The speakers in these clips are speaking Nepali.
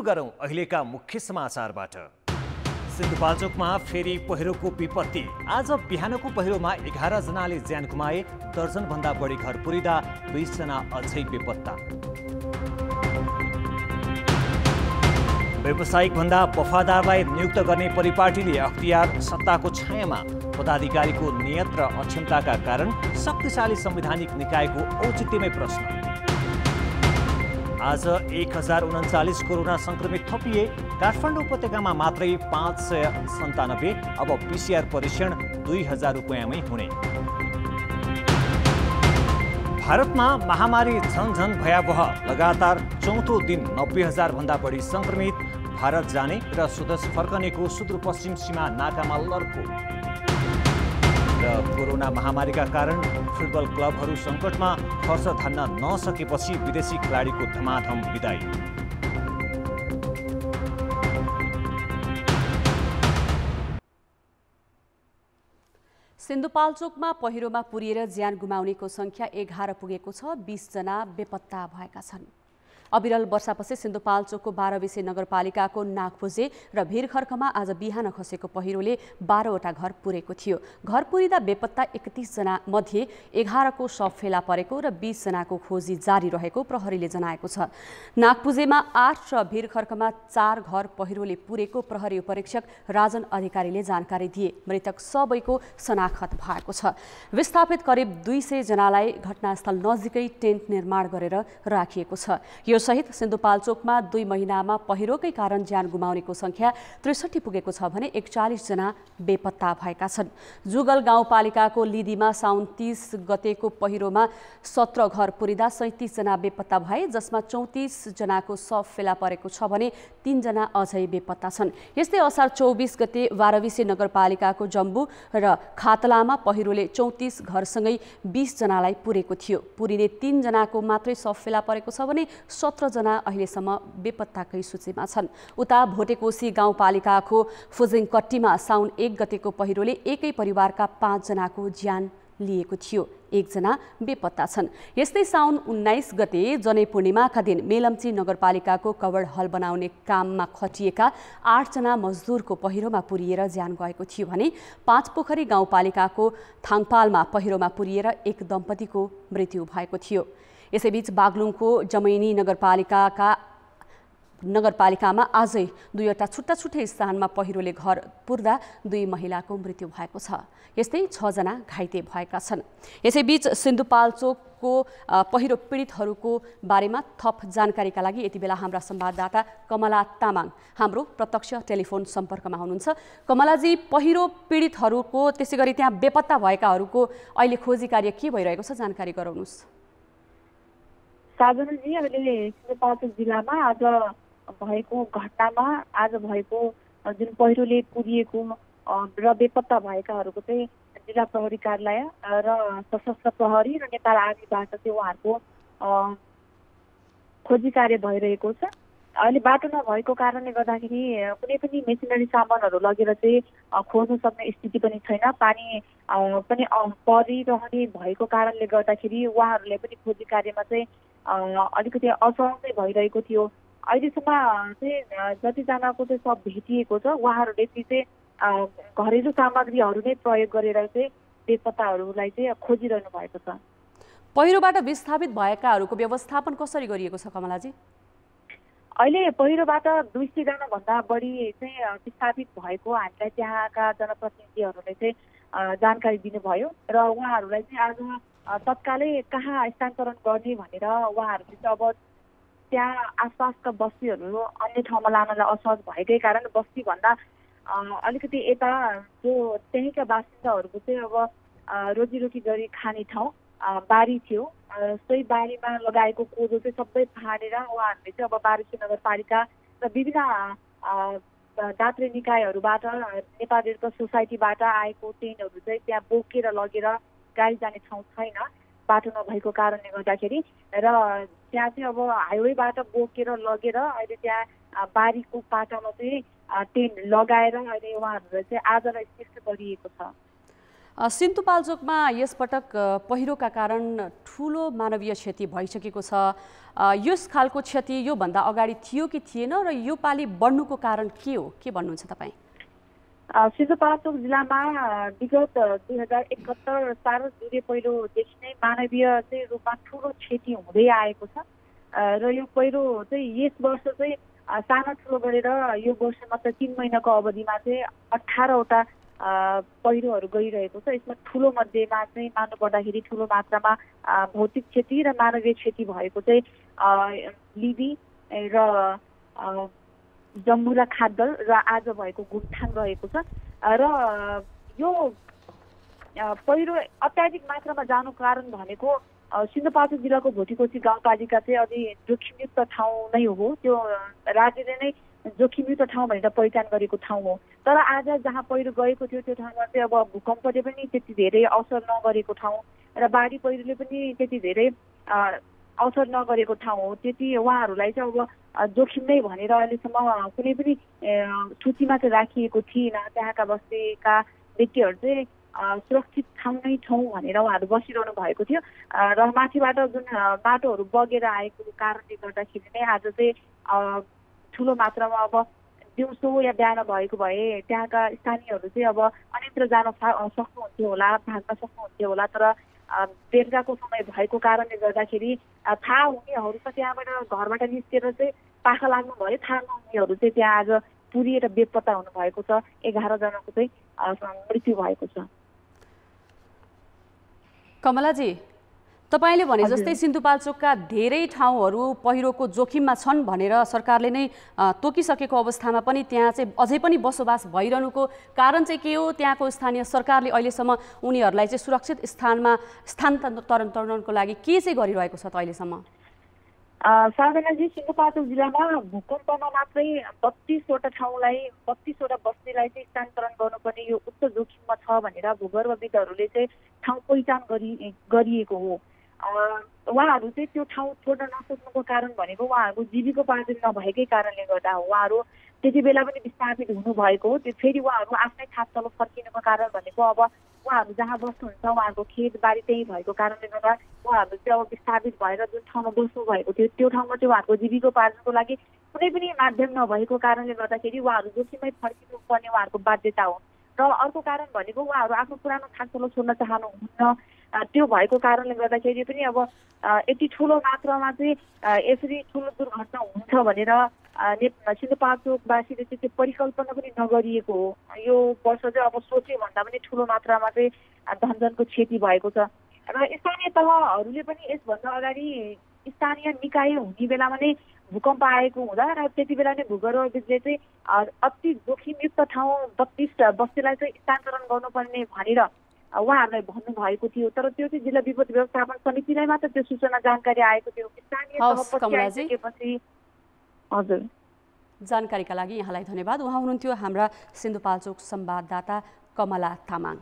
गरौँ अहिलेका मुख्य समाचारबाट। सिन्धुपाल्चोकमा फेरि पहिरोको विपत्ति। आज बिहानको पहिरोमा 11 जनाले ज्यान गुमाए, दर्जनभन्दा बढी घर पुरिँदा 20 जना अझै बेपत्ता। व्यावसायिक भन्दा वफादारलाई नियुक्त गर्ने परिपाटीले अख्तियार। सत्ताको छायामा पदाधिकारीको नियत र अक्षमताका कारण शक्तिशाली संवैधानिक निकायको औचित्यमै प्रश्न। आज 1039 कोरोना संक्रमित थपिए। काठमाडौँ उपत्यकामा मात्रै 597। अब PCR परीक्षण 2000 रुपैयाँमै हुने। भारतमा महामारी झनझन भयावह। लगातार चौथो दिन 90,000 भन्दा बढी संक्रमित। भारत जाने र स्वदेश फर्कनेको सुदूरपश्चिम सीमा नाकामा लड्को। र कोरोना महामारीका कारण फुटबल क्लबहरू सङ्कटमा। खर्च धान्न नसकेपछि विदेशी खेलाडीको धमाधम विदाई। सिन्धुपाल्चोकमा पहिरोमा पुरिएर ज्यान गुमाउनेको संख्या 11 पुगेको छ। 20 जना बेपत्ता भएका छन्। अविरल वर्षापछि सिन्धुपाल्चोकको 12 विषय नगरपालिकाको नागपुजे र भिरखर्कमा आज बिहान खसेको पहिरोले 12वटा घर पुरेको थियो। घर पुरिँदा बेपत्ता 31 जना मध्ये 11 को शव फेला परेको र 20 जनाको खोजी जारी रहेको प्रहरीले जनाएको छ। नागपुजेमा 8 र भिरखर्कमा 4 घर पहिरोले पुरेको प्रहरी उपरीक्षक राजन अधिकारीले जानकारी दिए। मृतक सबैको शनाखत भएको छ। विस्थापित करिब 200 जनालाई घटनास्थल नजिकै टेन्ट निर्माण गरेर राखिएको छ। यो सहित सिन्धुपाल्चोकमा 2 महिनामा पहिरोकै कारण ज्यान गुमाउनेको संख्या 63 पुगेको छ भने 41 जना बेपत्ता भएका छन्। जुगल गाउँपालिकाको लिदीमा साउन 30 गतेको पहिरोमा 17 घर पुरिँदा 37 जना बेपत्ता भए, जसमा 34 जनाको शव फेला परेको छ भने 3 जना अझै बेपत्ता छन्। यस्तै असार 24 गते 12 विषय नगरपालिकाको जम्बू र खातलामा पहिरोले 34 घरसँगै 20 जनालाई पुरेको थियो। पुरिने 3 जनाको मात्रै शव फेला परेको छ भने 17 जना अहिलेसम्म बेपत्ताकै सूचीमा छन्। उता भोटेकोशी गाउँपालिकाको फुजिङकट्टीमा साउन 1 गतेको पहिरोले एकै परिवारका 5 जनाको ज्यान लिएको थियो। 1 जना बेपत्ता छन्। यस्तै साउन 19 गते जनै पूर्णिमाका दिन मेलम्ची नगरपालिकाको कवड हल बनाउने काममा खटिएका 8 जना मजदुरको पहिरोमा पुरिएर ज्यान गएको थियो भने 5 पोखरी गाउँपालिकाको थाङपालमा पहिरोमा पुरिएर एक दम्पतिको मृत्यु भएको थियो। यसैबीच बागलुङको जमैनी नगरपालिकामा आजै 2वटा छुट्टा छुट्टै स्थानमा पहिरोले घर पुर्दा 2 महिलाको मृत्यु भएको छ। यस्तै 6 जना घाइते भएका छन्। यसैबीच सिन्धुपाल्चोकको पहिरो पीडितहरूको बारेमा थप जानकारीका लागि यति बेला हाम्रा संवाददाता कमला तामाङ हाम्रो प्रत्यक्ष टेलिफोन सम्पर्कमा हुनुहुन्छ। कमलाजी, पहिरो पीडितहरूको त्यसै गरी त्यहाँ बेपत्ता भएकाहरूको अहिले खोजी कार्य के भइरहेको छ, जानकारी गराउनुहोस्। साधनजी, अहिले सिन्धुपाल्चोक जिल्लामा आज भएको जुन पहिरोले पुरिएको र बेपत्ता भएकाहरूको चाहिँ जिल्ला प्रहरी कार्यालय र सशस्त्र प्रहरी र नेपाल आर्मीबाट चाहिँ उहाँहरूको खोजी कार्य भइरहेको छ। अहिले बाटो नभएको कारणले गर्दाखेरि कुनै पनि मेसिनरी सामानहरू लगेर चाहिँ खोज्न सक्ने स्थिति पनि छैन। पानी पनि परिरहने भएको कारणले गर्दाखेरि उहाँहरूले पनि खोजी कार्यमा चाहिँ अलिकति असहज भइरहेको थियो। अहिलेसम्म चाहिँ जतिजनाको चाहिँ सब भेटिएको छ उहाँहरूले चाहिँ घरेलु सामग्रीहरू नै प्रयोग गरेर चाहिँ बेपत्ताहरूलाई चाहिँ खोजिरहनु भएको छ। पहिरोबाट विस्थापित भएकाहरूको व्यवस्थापन कसरी गरिएको छ कमलाजी? अहिले पहिरोबाट 200 जना भन्दा बढी चाहिँ विस्थापित भएको हामीलाई त्यहाँका जनप्रतिनिधिहरूले चाहिँ जानकारी दिनुभयो र उहाँहरूलाई चाहिँ आज तत्कालै कहाँ स्थानान्तरण गर्ने भनेर उहाँहरूले चाहिँ अब त्यहाँ आसपासका बस्तीहरू अन्य ठाउँमा लानलाई असहज भएकै कारण बस्तीभन्दा अलिकति यता जो त्यहीँका बासिन्दाहरूको चाहिँ अब रोजीरोटी गरी खाने ठाउँ बारी थियो। सोही बारीमा लगाएको कोदो चाहिँ सबै फाडेर उहाँहरूले चाहिँ अब 12 नगरपालिका र विभिन्न दात्री निकायहरूबाट नेपाल रेड क्रस सोसाइटीबाट आएको टेन्टहरू चाहिँ त्यहाँ बोकेर लगेर गाडी जाने ठाउँ छैन बाटो नभएको कारणले गर्दाखेरि, र त्यहाँ चाहिँ अब हाइवेबाट बोकेर लगेर अहिले त्यहाँ बारीको पाटामा चाहिँ टेन्ट लगाएर अहिले उहाँहरूलाई चाहिँ आजलाई शिफ्ट गरिएको छ। सिन्धुपाल्चोकमा यसपटक पहिरोका कारण ठुलो मानवीय क्षति भइसकेको छ। यस खालको क्षति योभन्दा अगाडि थियो कि थिएन र यो पालि बढ्नुको कारण के हो, के भन्नुहुन्छ तपाईँ? सिन्धुपाल्चोक जिल्लामा विगत 2071 साल जुरे पहिरोदेखि नै मानवीय चाहिँ रूपमा ठुलो क्षति हुँदै आएको छ र यो पहिरो चाहिँ यस वर्ष चाहिँ सानो ठुलो गरेर यो वर्ष मात्र 3 महिनाको अवधिमा चाहिँ 18वटा पहिरोहरू गइरहेको छ। यसमा ठुलो मध्येमा चाहिँ मान्नु पर्दाखेरि ठुलो मात्रामा भौतिक क्षति र मानवीय क्षति भएको चाहिँ लिबी र जम्बुरा खाद्दल र आज भएको गुमथाङ रहेको छ र यो पहिरो अत्याधिक मात्रामा जानु कारण भनेको सिन्धुपाल्चोक जिल्लाको भोटीकोशी गाउँपालिका चाहिँ अलि जोखिमयुक्त ठाउँ नै हो। त्यो राज्यले नै जोखिमयुक्त ठाउँ भनेर पहिचान गरेको ठाउँ हो। तर आज जहाँ पहिरो गएको थियो त्यो ठाउँमा चाहिँ अब भूकम्पले पनि त्यति धेरै असर नगरेको ठाउँ र बाढी पहिरोले पनि त्यति धेरै असर नगरेको ठाउँ हो। त्यति उहाँहरूलाई चाहिँ अब जोखिम नै भनेर अहिलेसम्म कुनै पनि सूचीमा चाहिँ राखिएको थिएन। त्यहाँका बस्तीका व्यक्तिहरू चाहिँ सुरक्षित ठाउँ नै ठाउँ भनेर उहाँहरू बसिरहनु भएको थियो र माथिबाट जुन बाटोहरू बगेर आएको कारणले गर्दाखेरि नै आज चाहिँ ठुलो मात्रामा अब दिउँसो या बिहान भएको भए त्यहाँका स्थानीयहरू चाहिँ अब अन्यत्र जान सक्नुहुन्थ्यो होला, भाग्न सक्नुहुन्थ्यो होला। तर बेलुकाको समय भएको कारणले गर्दाखेरि थाहा हुनेहरू त त्यहाँबाट घरबाट निस्केर चाहिँ पाखा लाग्नु भयो, थाहा नहुनेहरू चाहिँ त्यहाँ आज पुरिएर बेपत्ता हुनुभएको छ। 11 जनाको चाहिँ मृत्यु भएको छ। कमलाजी, तपाईँले भने जस्तै सिन्धुपाल्चोकका धेरै ठाउँहरू पहिरोको जोखिममा छन् भनेर सरकारले नै तोकिसकेको अवस्थामा पनि त्यहाँ चाहिँ अझै पनि बसोबास भइरहनुको कारण चाहिँ के हो? त्यहाँको स्थानीय सरकारले अहिलेसम्म उनीहरूलाई चाहिँ सुरक्षित स्थानमा स्थानान्तरणको लागि के चाहिँ गरिरहेको छ त अहिलेसम्म? साधनाजी, सिन्धुपाल्चोक जिल्लामा भूकम्पमा मात्रै 32वटा ठाउँलाई 32वटा बस्तीलाई चाहिँ स्थानान्तरण गर्नुपर्ने यो उच्च जोखिममा छ भनेर भूगर्भविदहरूले चाहिँ ठाउँ पहिचान गरिएको हो। उहाँहरू चाहिँ त्यो ठाउँ छोड्न नसक्नुको कारण भनेको उहाँहरूको जीविकोपार्जन नभएकै कारणले गर्दा हो। उहाँहरू त्यति बेला पनि विस्थापित हुनुभएको हो। त्यो फेरि उहाँहरू आफ्नै खास तल फर्किनुको कारण भनेको अब उहाँहरू जहाँ बस्नुहुन्छ उहाँहरूको खेतबारी त्यही भएको कारणले गर्दा उहाँहरू चाहिँ अब विस्थापित भएर जुन ठाउँमा बस्नु भएको थियो त्यो ठाउँमा चाहिँ उहाँहरूको जीविकोपार्जनको लागि कुनै पनि माध्यम नभएको कारणले गर्दाखेरि उहाँहरू जोखिममै फर्किनु पर्ने उहाँहरूको बाध्यता हो। र अर्को कारण भनेको उहाँहरू आफ्नो पुरानो खासतलो छोड्न चाहनुहुन्न। त्यो भएको कारणले गर्दाखेरि पनि अब यति ठुलो मात्रामा चाहिँ यसरी ठुलो दुर्घटना हुन्छ भनेर सिन्धुपाल्चोकवासीले चाहिँ त्यो परिकल्पना पनि नगरिएको हो। यो वर्ष चाहिँ अब सोचे भन्दा पनि ठुलो मात्रामा चाहिँ धनजनको क्षति भएको छ र स्थानीय तहहरूले पनि यसभन्दा अगाडि स्थानीय निकाय हुने बेलामा नै भूकम्प आएको हुँदा र त्यति बेला नै भूगर्भविदले चाहिँ अति जोखिमयुक्त ठाउँ 32 बस्तीलाई चाहिँ स्थानान्तरण गर्नुपर्ने भनेर उहाँहरूलाई भन्नुभएको थियो। तर त्यो चाहिँ जिल्ला विपद व्यवस्थापन समितिलाई मात्र त्यो सूचना जानकारी आएको थियो। स्थानीय तहपछि हजुर, जानकारीका लागि यहाँलाई धन्यवाद। उहाँ हुनुहुन्थ्यो हाम्रा सिन्धुपाल्चोक संवाददाता कमला तामाङ।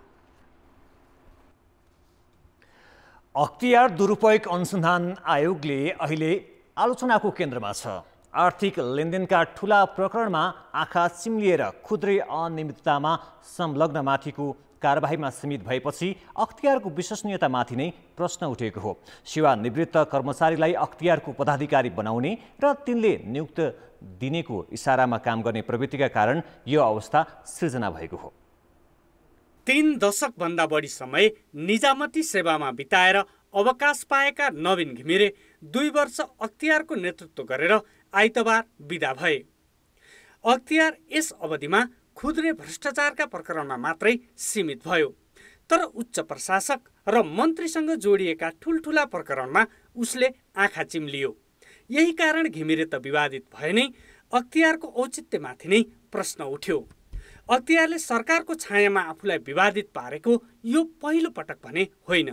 अख्तियार दुरुपयोग अनुसन्धान आयोगले अहिले आलोचनाको केन्द्रमा छ। आर्थिक लेनदेनका ठूला प्रकरणमा आँखा चिम्लिएर खुद्रै अनियमिततामा संलग्नमाथिको कारबाहीमा सीमित भएपछि अख्तियारको विश्वसनीयतामाथि नै प्रश्न उठेको हो। सेवानिवृत्त कर्मचारीलाई अख्तियारको पदाधिकारी बनाउने र तिनले नियुक्त दिनेको इसारामा काम गर्ने प्रवृत्तिका कारण यो अवस्था सृजना भएको हो। 3 दशकभन्दा बढी समय निजामती सेवामा बिताएर अवकाश पाएका नवीन घिमिरे 2 वर्ष अख्तियारको नेतृत्व गरेर आइतबार बिदा भए। अख्तियार यस अवधिमा खुद्रे भ्रष्टाचारका प्रकरणमा मात्रै सीमित भयो। तर उच्च प्रशासक र मन्त्रीसँग जोडिएका ठुल्ठुला प्रकरणमा उसले आँखा चिम्लियो। यही कारण घिमिरे त विवादित भए नै अख्तियारको औचित्यमाथि नै प्रश्न उठ्यो। अख्तियारले सरकारको छायामा आफूलाई विवादित पारेको यो पहिलो पटक भने होइन।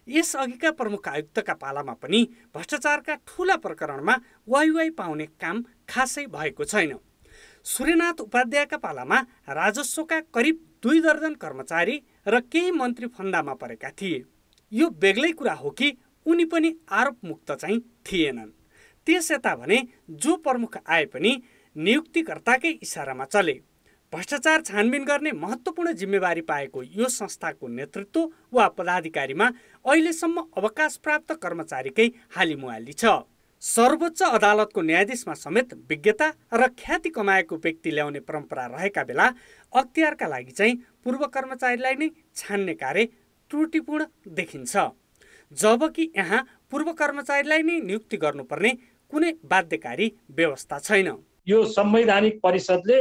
यस अघिका प्रमुख आयुक्तका पालामा पनि भ्रष्टाचारका ठूला प्रकरणमा वाइवाई पाउने काम खासै भएको छैन। सूर्यनाथ उपाध्यायका पालामा राजस्वका करिब 2 दर्जन कर्मचारी र केही मन्त्री फन्दामा परेका थिए। यो बेग्लै कुरा हो कि उनी पनि आरोपमुक्त चाहिँ थिएनन्। त्यसयता भने जो प्रमुख आए पनि नियुक्तिकर्ताकै इसारामा चले। भ्रष्टाचार छानबिन गर्ने महत्त्वपूर्ण जिम्मेवारी पाएको यो संस्थाको नेतृत्व वा पदाधिकारीमा अहिलेसम्म अवकाश प्राप्त कर्मचारीकै हालिमुहाली छ। सर्वोच्च अदालतको न्यायाधीशमा समेत विज्ञता र ख्याति कमाएको व्यक्ति ल्याउने परम्परा रहेका बेला अख्तियारका लागि चाहिँ पूर्व कर्मचारीलाई नै छान्ने कार्य त्रुटिपूर्ण देखिन्छ, जबकि यहाँ पूर्व कर्मचारीलाई नै नियुक्ति गर्नुपर्ने कुनै बाध्यकारी व्यवस्था छैन। यो संवैधानिक परिषदले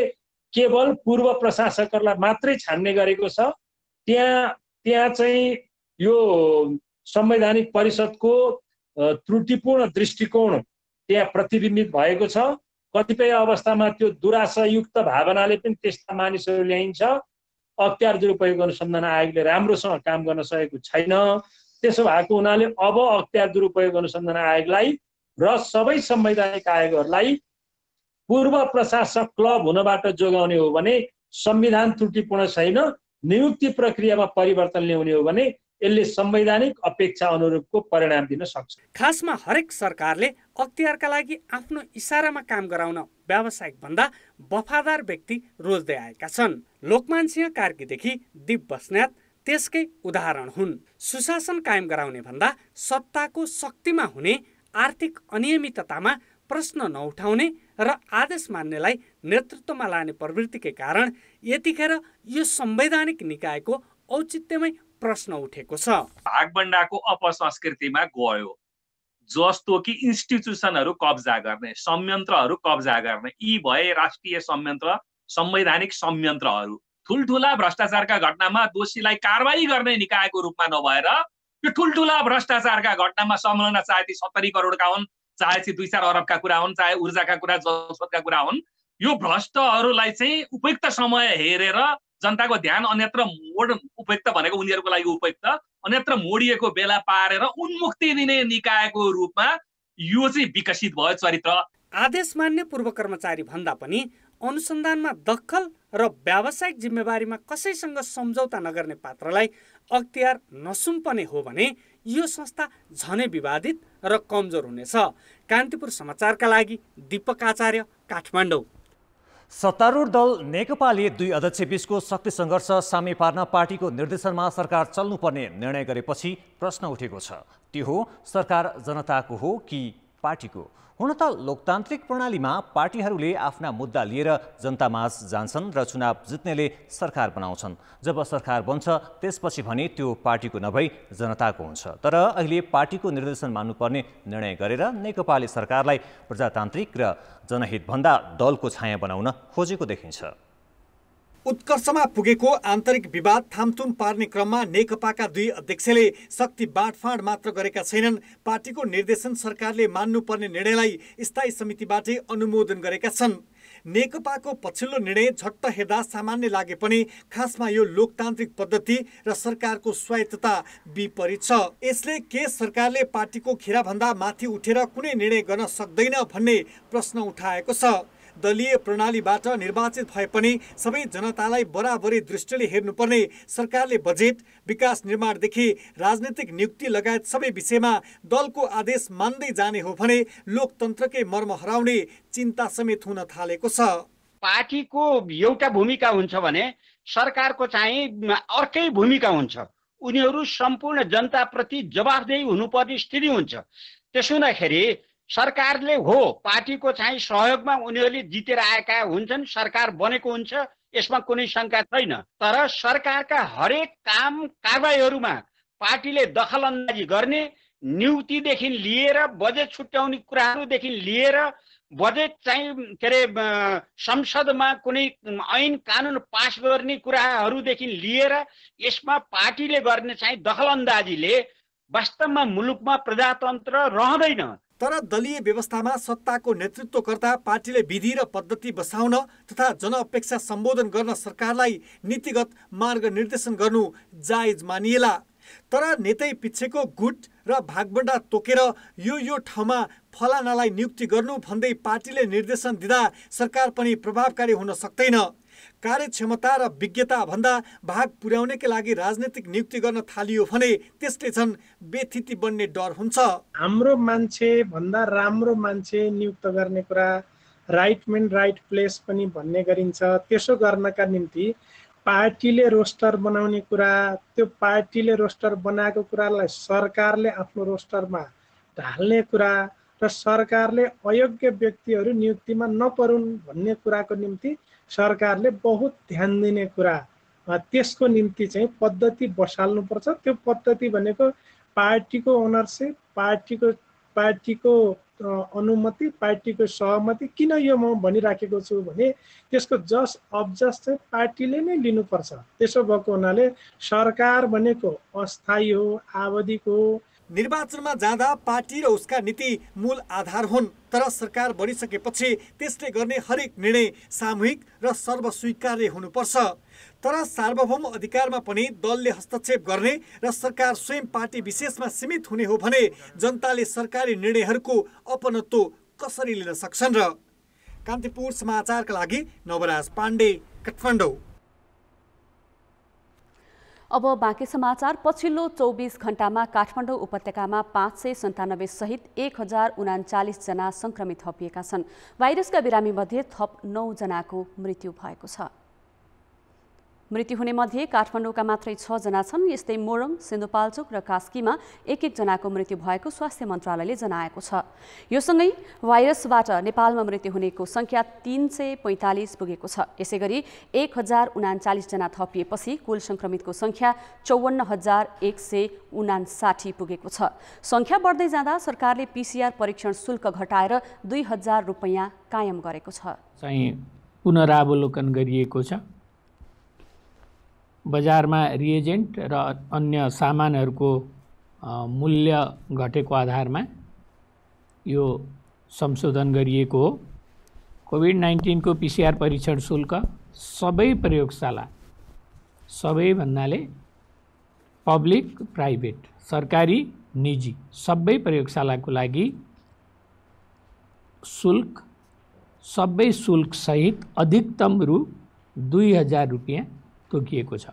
केवल पूर्व प्रशासकहरूलाई मात्रै छान्ने गरेको छ। त्यहाँ चाहिँ यो संवैधानिक परिषदको त्रुटिपूर्ण दृष्टिकोण त्यहाँ प्रतिबिम्बित भएको छ। कतिपय अवस्थामा त्यो दुराशायुक्त भावनाले पनि त्यस्ता मानिसहरू ल्याइन्छ। अख्तियार दुरुपयोग अनुसन्धान आयोगले राम्रोसँग काम गर्न सकेको छैन। त्यसो भएको हुनाले अब अख्तियार दुरुपयोग अनुसन्धान आयोगलाई र सबै संवैधानिक आयोगहरूलाई पूर्व प्रशासक क्लब हुनबाट जोगाउने हो भने संविधान त्रुटिपूर्ण छैन, नियुक्ति प्रक्रियामा परिवर्तन ल्याउने हो भने यसले संवैधानिक अपेक्षा अनुरूपको परिणाम दिन सक्छ। खासमा हरेक सरकारले अख्तियारका लागि आफ्नो इसारामा काम गराउन व्यावसायिक भन्दा वफादार व्यक्ति रोज्दै आएका छन्। लोकमान सिंह कार्कीदेखि दीप बस्नेत त्यसकै उदाहरण हुन्। सुशासन कायम गराउने भन्दा सत्ताको शक्तिमा हुने आर्थिक अनियमिततामा प्रश्न नउठाउने र आदेश मान्नेलाई नेतृत्वमा लाने प्रवृत्तिकै कारण यतिखेर यो संवैधानिक निकायको औचित्यमै प्रश्न उठेको छ। भागबण्डाको अपसंस्कृतिमा गयो, जस्तो कि इन्स्टिट्युसनहरू कब्जा गर्ने, संयन्त्रहरू कब्जा गर्ने, यी भए राष्ट्रिय संयन्त्र, संवैधानिक संयन्त्रहरू। ठुल्ठुला भ्रष्टाचारका घटनामा दोषीलाई कारबाही गर्ने निकायको रूपमा नभएर यो ठुल्ठुला भ्रष्टाचारका घटनामा संलग्न चाहे ती 70 करोडका हुन्, चाहे ती 2-4 अरबका कुरा हुन्, चाहे ऊर्जाका कुरा, जलस्रोतका कुरा हुन्, यो भ्रष्टहरूलाई चाहिँ उपयुक्त समय हेरेर जनताको ध्यान अन्यत्र उपयुक्त भनेको उनीहरूको लागि उपयुक्त अन्यत्र मोडिएको बेला पारेर उन्मुक्ति दिने निकायको रूपमा यो चाहिँ विकसित भयो चरित्र। आदेश मान्ने पूर्व कर्मचारी भन्दा पनि अनुसन्धानमा दखल र व्यावसायिक जिम्मेवारीमा कसैसँग सम्झौता नगर्ने पात्रलाई अख्तियार नसुम्पने हो भने यो संस्था झनै विवादित र कमजोर हुनेछ। कान्तिपुर समाचारका लागि दीपक आचार्य, काठमाडौँ। सत्तारूढ दल नेकपाले दुई अध्यक्ष बीचको शक्ति सङ्घर्ष सामे पार्न पार्टीको निर्देशनमा सरकार चल्नुपर्ने निर्णय गरेपछि प्रश्न उठेको छ। त्यो हो, सरकार जनताको हो कि पार्टीको? हुन त लोकतान्त्रिक प्रणालीमा पार्टीहरूले आफ्ना मुद्दा लिएर जनतामाझ जान्छन् र चुनाव जित्नेले सरकार बनाउँछन्। जब सरकार बन्छ त्यसपछि भने त्यो पार्टीको नभई जनताको हुन्छ। तर अहिले पार्टीको निर्देशन मान्नुपर्ने निर्णय गरेर नेकपाले सरकारलाई प्रजातान्त्रिक र जनहितभन्दा दलको छाया बनाउन खोजेको देखिन्छ। उत्कर्षमा पुगेको आन्तरिक विवाद थामथुम पार्ने क्रममा नेकपाका दुई अध्यक्षले शक्ति बाँडफाँड मात्र गरेका छैनन्, पार्टीको निर्देशन सरकारले मान्नुपर्ने निर्णयलाई स्थायी समितिबाटै अनुमोदन गरेका छन्। नेकपाको पछिल्लो निर्णय झट्ट हेर्दा सामान्य लागे पनि खासमा यो लोकतान्त्रिक पद्धति र सरकारको स्वायत्तता विपरीत छ। यसले के सरकारले पार्टीको घेराभन्दा माथि उठेर कुनै निर्णय गर्न सक्दैन भन्ने प्रश्न उठाएको छ। दलीय प्रणालीबाट निर्वाचित भए पनि सबै जनतालाई बराबरी दृष्टिले हेर्नुपर्ने सरकारले बजेट, विकास निर्माणदेखि राजनीतिक नियुक्ति लगायत सबै विषयमा दलको आदेश मान्दै जाने हो भने लोकतन्त्रकै मर्म हराउने चिन्ता समेत हुन थालेको छ। पार्टीको एउटा भूमिका हुन्छ भने सरकारको चाहिँ अर्कै भूमिका हुन्छ। उनीहरू सम्पूर्ण जनताप्रति जवाफदेही हुनुपर्ने स्थिति हुन्छ। त्यसो हुँदाखेरि सरकारले हो पार्टीको चाहिँ सहयोगमा उनीहरूले जितेर आएका हुन्छन्, सरकार बनेको हुन्छ, यसमा कुनै शङ्का छैन। तर सरकारका हरेक काम कारबाहीहरूमा पार्टीले दखलअन्दाजी गर्ने, नियुक्तिदेखि लिएर बजेट छुट्याउने कुराहरूदेखि लिएर बजेट चाहिँ के अरे संसदमा कुनै ऐन कानुन पास गर्ने कुराहरूदेखि लिएर यसमा पार्टीले गर्ने चाहिँ दखलअन्दाजीले वास्तवमा मुलुकमा प्रजातन्त्र रहँदैन। तर दलीय व्यवस्थामा सत्ताको नेतृत्वकर्ता पार्टीले विधि र पद्धति बसाउन तथा जनअपेक्षा सम्बोधन गर्न सरकारलाई नीतिगत मार्गनिर्देशन गर्नु जायज मानिएला। तर नेतै पिच्छेको गुट र भागबण्डा तोकेर यो ठाउँमा फलानालाई नियुक्ति गर्नु भन्दै पार्टीले निर्देशन दिँदा सरकार पनि प्रभावकारी हुन सक्दैन। कार्यक्षमता र विज्ञता भन्दा भाग पुर्याउनेका लागि राजनीतिक नियुक्ति गर्न थालियो भने त्यसले झन् बेथिति बन्ने डर हुन्छ। हाम्रो मान्छे भन्दा राम्रो मान्छे नियुक्त गर्ने कुरा राइट म्यान राइट प्लेस पनि भन्ने गरिन्छ। त्यसो गर्नका निम्ति पार्टीले रोस्टर बनाउने कुरा, त्यो पार्टीले रोस्टर बनाएको कुरालाई सरकारले आफ्नो रोस्टरमा ढाल्ने कुरा र सरकारले अयोग्य व्यक्तिहरू नियुक्तिमा नपरुन् भन्ने कुराको निम्ति सरकारले बहुत ध्यान दिने कुरा, त्यसको निम्ति चाहिँ पद्धति बसाल्नुपर्छ। त्यो पद्धति भनेको पार्टीको ओनरसिप, पार्टीको अनुमति, पार्टीको सहमति। किन यो म भनिराखेको छु भने त्यसको जस अब्जस चाहिँ पार्टीले नै लिनुपर्छ। त्यसो भएको हुनाले सरकार भनेको अस्थायी हो, आवधिको। निर्वाचनमा जाँदा पार्टी र उसका नीति मूल आधार हुन्, तर सरकार बढिसकेपछि त्यसले गर्ने हरेक निर्णय सामूहिक र सर्वस्वीकार्य हुनुपर्छ। तर सार्वभौम अधिकारमा पनि दलले हस्तक्षेप गर्ने र सरकार स्वयं पार्टी विशेषमा सीमित हुने हो भने जनताले सरकारी निर्णयहरूको अपनत्व कसरी लिन सक्छन् र? कान्तिपुर समाचारका लागि नवराज पाण्डे, काठमाडौँ। अब बाँकी समाचार। पछिल्लो 24 घण्टामा काठमाडौँ उपत्यकामा 597 सहित 1039 जना संक्रमित थपिएका छन्। भाइरसका बिरामीमध्ये थप 9 जनाको मृत्यु भएको छ। मृत्यु हुने मध्ये काठमाडौँका मात्रै 6 जना छन्। यस्तै मोरङ, सिन्धुपाल्चोक र कास्कीमा एक जनाको मृत्यु भएको स्वास्थ्य मन्त्रालयले जनाएको छ। यो सँगै भाइरसबाट नेपालमा मृत्यु हुनेको संख्या 345 पुगेको छ। यसैगरी 1039 जना थपिएपछि कुल संक्रमितको संख्या 54,159 पुगेको छ। संख्या बढ्दै जाँदा सरकारले पीसीआर परीक्षण शुल्क घटाएर 2000 रुपैयाँ कायम गरेको छ। चाहिँ पुनरावलोकन गरिएको छ। बजारमा रिएजेन्ट र अन्य सामानहरूको मूल्य घटेको आधारमा यो संशोधन गरिएको हो। कोभिड-19 को पीसीआर परीक्षण शुल्क सबै प्रयोगशाला, सबै भन्नाले पब्लिक, प्राइभेट, सरकारी, निजी सबै प्रयोगशालाको लागि शुल्क सबै शुल्क सहित अधिकतम रु 2000 रुपैयाँ तोकिएको छ।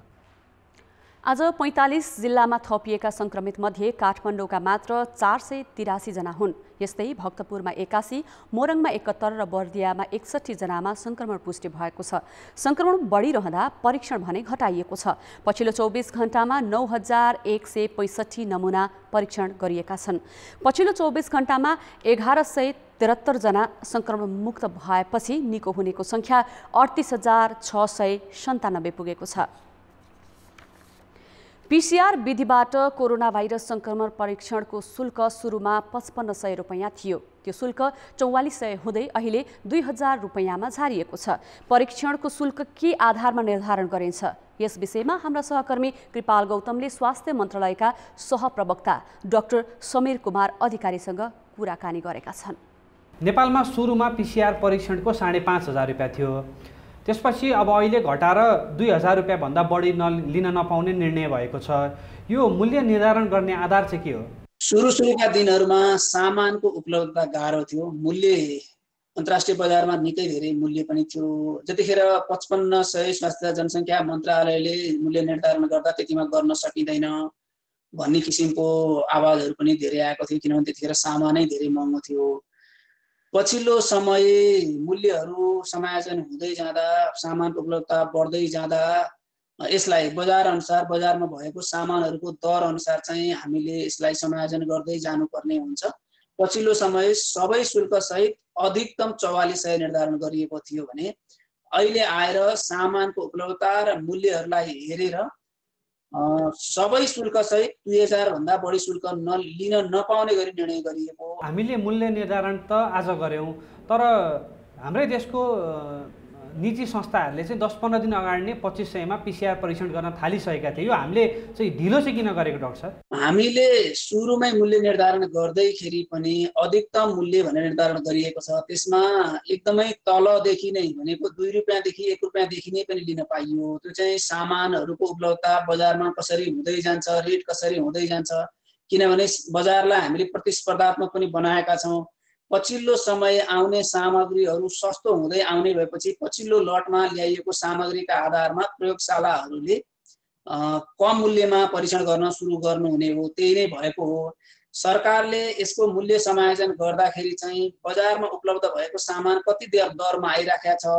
आज 45 जिल्लामा थपिएका संक्रमित मध्ये काठमाडौँका मात्र 483 जना हुन्। यस्तै भक्तपुरमा 81, मोरङमा 71 र बर्दियामा 61 जनामा संक्रमण पुष्टि भएको छ। संक्रमण बढिरहँदा परीक्षण भने घटाइएको छ। पछिल्लो 24 घण्टामा 9165 नमुना परीक्षण गरिएका छन्। पछिल्लो 24 घण्टामा 1173 जना संक्रमण मुक्त भएपछि निको हुनेको संख्या 38,697 पुगेको छ। पीसीआर विधिबाट कोरोना भाइरस संक्रमण परीक्षणको शुल्क सुरुमा 5500 रुपैयाँ थियो। त्यो शुल्क 4400 हुँदै अहिले 2000 रुपैयाँमा झारिएको छ। परीक्षणको शुल्क के आधारमा निर्धारण गरिन्छ? यस विषयमा हाम्रा सहकर्मी कृपाल गौतमले स्वास्थ्य मन्त्रालयका सहप्रवक्ता डाक्टर समीर कुमार अधिकारीसँग कुराकानी गरेका छन्। नेपालमा सुरुमा पीसीआर परीक्षणको 5500 रुपैयाँ थियो। त्यसपछि अब अहिले घटाएर 2000 रुपैयाँ भन्दा बढी लिन नपाउने निर्णय भएको छ। यो मूल्य निर्धारण गर्ने आधार चाहिँ के हो? सुरुका दिनहरूमा सामानको उपलब्धता गाह्रो थियो। मूल्य अन्तर्राष्ट्रिय बजारमा निकै धेरै मूल्य पनि थियो। जतिखेर 5500 स्वास्थ्य जनसङ्ख्या मन्त्रालयले मूल्य निर्धारण गर्दा त्यतिमा गर्न सकिँदैन भन्ने किसिमको आवाजहरू पनि धेरै आएको थियो, किनभने त्यतिखेर सामानै धेरै महँगो थियो। पछिल्लो समय मूल्यहरू समायोजन हुँदै जाँदा, सामानको उपलब्धता बढ्दै जाँदा यसलाई बजार अनुसार, बजारमा भएको सामानहरूको दर अनुसार चाहिँ हामीले यसलाई समायोजन गर्दै जानुपर्ने हुन्छ। पछिल्लो समय सबै शुल्क सहित अधिकतम 4400 निर्धारण गरिएको थियो भने अहिले आएर सामानको उपलब्धता र मूल्यहरूलाई हेरेर सबै शुल्क सहित 2000 भन्दा बढी शुल्क लिन नपाउने गरी निर्णय गरिएको। हामीले मूल्य निर्धारण त आज गर्यौं, तर हाम्रै देशको निजी संस्थाहरूले चाहिँ 10-15 दिन अगाडि नै 2500 मा पीसीआर परीक्षण गर्न थालिसकेका थिए। यो हामीले चाहिँ ढिलो चाहिँ किन गरेको डाक्टर साहब? हामीले सुरुमै मूल्य निर्धारण गर्दैखेरि पनि अधिकतम मूल्य भनेर निर्धारण गरिएको छ। त्यसमा एकदमै तलदेखि नै भनेको 2 रुपैयाँदेखि 1 रुपैयाँदेखि नै पनि लिन पाइयो। त्यो चाहिँ सामानहरूको उपलब्धता बजारमा कसरी हुँदै जान्छ, रेट कसरी हुँदै जान्छ, किनभने बजारलाई हामीले प्रतिस्पर्धात्मक पनि बनाएका छौँ। पछिल्लो समय आउने सामग्रीहरू सस्तो हुँदै आउने भएपछि पछिल्लो लटमा ल्याइएको सामग्रीका आधारमा प्रयोगशालाहरूले कम मूल्यमा परीक्षण गर्न सुरु गर्नुहुने हो। त्यही नै भएको हो। सरकारले यसको मूल्य समायोजन गर्दाखेरि चाहिँ बजारमा उपलब्ध भएको सामान कति दरमा आइराखेको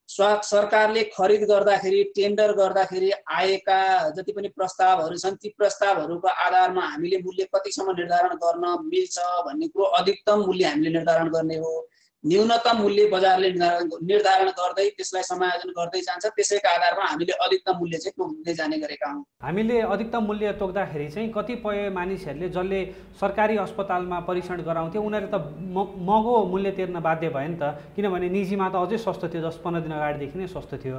छ, सरकारले खरिद गर्दाखेरि टेन्डर गर्दाखेरि आएका जति पनि प्रस्तावहरू छन् ती प्रस्तावहरूको आधारमा हामीले मूल्य कतिसम्म निर्धारण गर्न मिल्छ भन्ने कुरो अधिकतम मूल्य हामीले निर्धारण गर्ने हो। न्यूनतम मूल्य बजारले निर्धारण गर्दै त्यसलाई समायोजन गर्दै जान्छ। त्यसैका आधारमा हामीले अधिकतम मूल्य चाहिँ तोक्दै जाने गरेका हौँ। हामीले अधिकतम मूल्य तोक्दाखेरि चाहिँ कतिपय मानिसहरूले जसले सरकारी अस्पतालमा परीक्षण गराउँथे उनीहरू त महँगो मूल्य तिर्न बाध्य भयो नि त, किनभने निजीमा त अझै सस्तो थियो, 10-15 दिन अगाडिदेखि नै सस्तो थियो।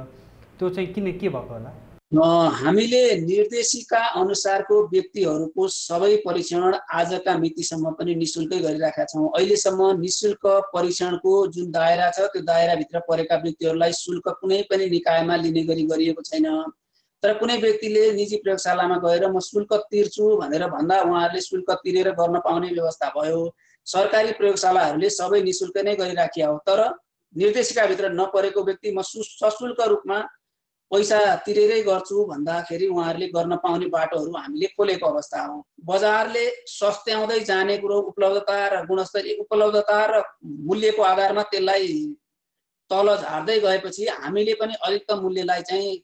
त्यो चाहिँ के भएको होला? हामीले निर्देशिका अनुसारको व्यक्तिहरूको सबै परीक्षण आजका मितिसम्म पनि निःशुल्कै गरिराखेका छौँ। अहिलेसम्म निःशुल्क परीक्षणको जुन दायरा छ त्यो दायराभित्र परेका व्यक्तिहरूलाई शुल्क कुनै पनि निकायमा लिने गरी गरिएको छैन। तर कुनै व्यक्तिले निजी प्रयोगशालामा गएर म शुल्क तिर्छु भनेर भन्दा उहाँहरूले शुल्क तिरेर गर्न पाउने व्यवस्था भयो। सरकारी प्रयोगशालाहरूले सबै निःशुल्क नै गरिराखेका हो। तर निर्देशिकाभित्र नपरेको व्यक्ति म सशुल्क रूपमा पैसा तिरेरै गर्छु भन्दाखेरि उहाँहरूले गर्न पाउने बाटोहरू हामीले खोलेको अवस्था हो। बजारले सस्त्याउँदै जाने कुरो उपलब्धता र गुणस्तरीय उपलब्धता र मूल्यको आधारमा त्यसलाई तल झार्दै गएपछि हामीले पनि अधिकतम मूल्यलाई चाहिँ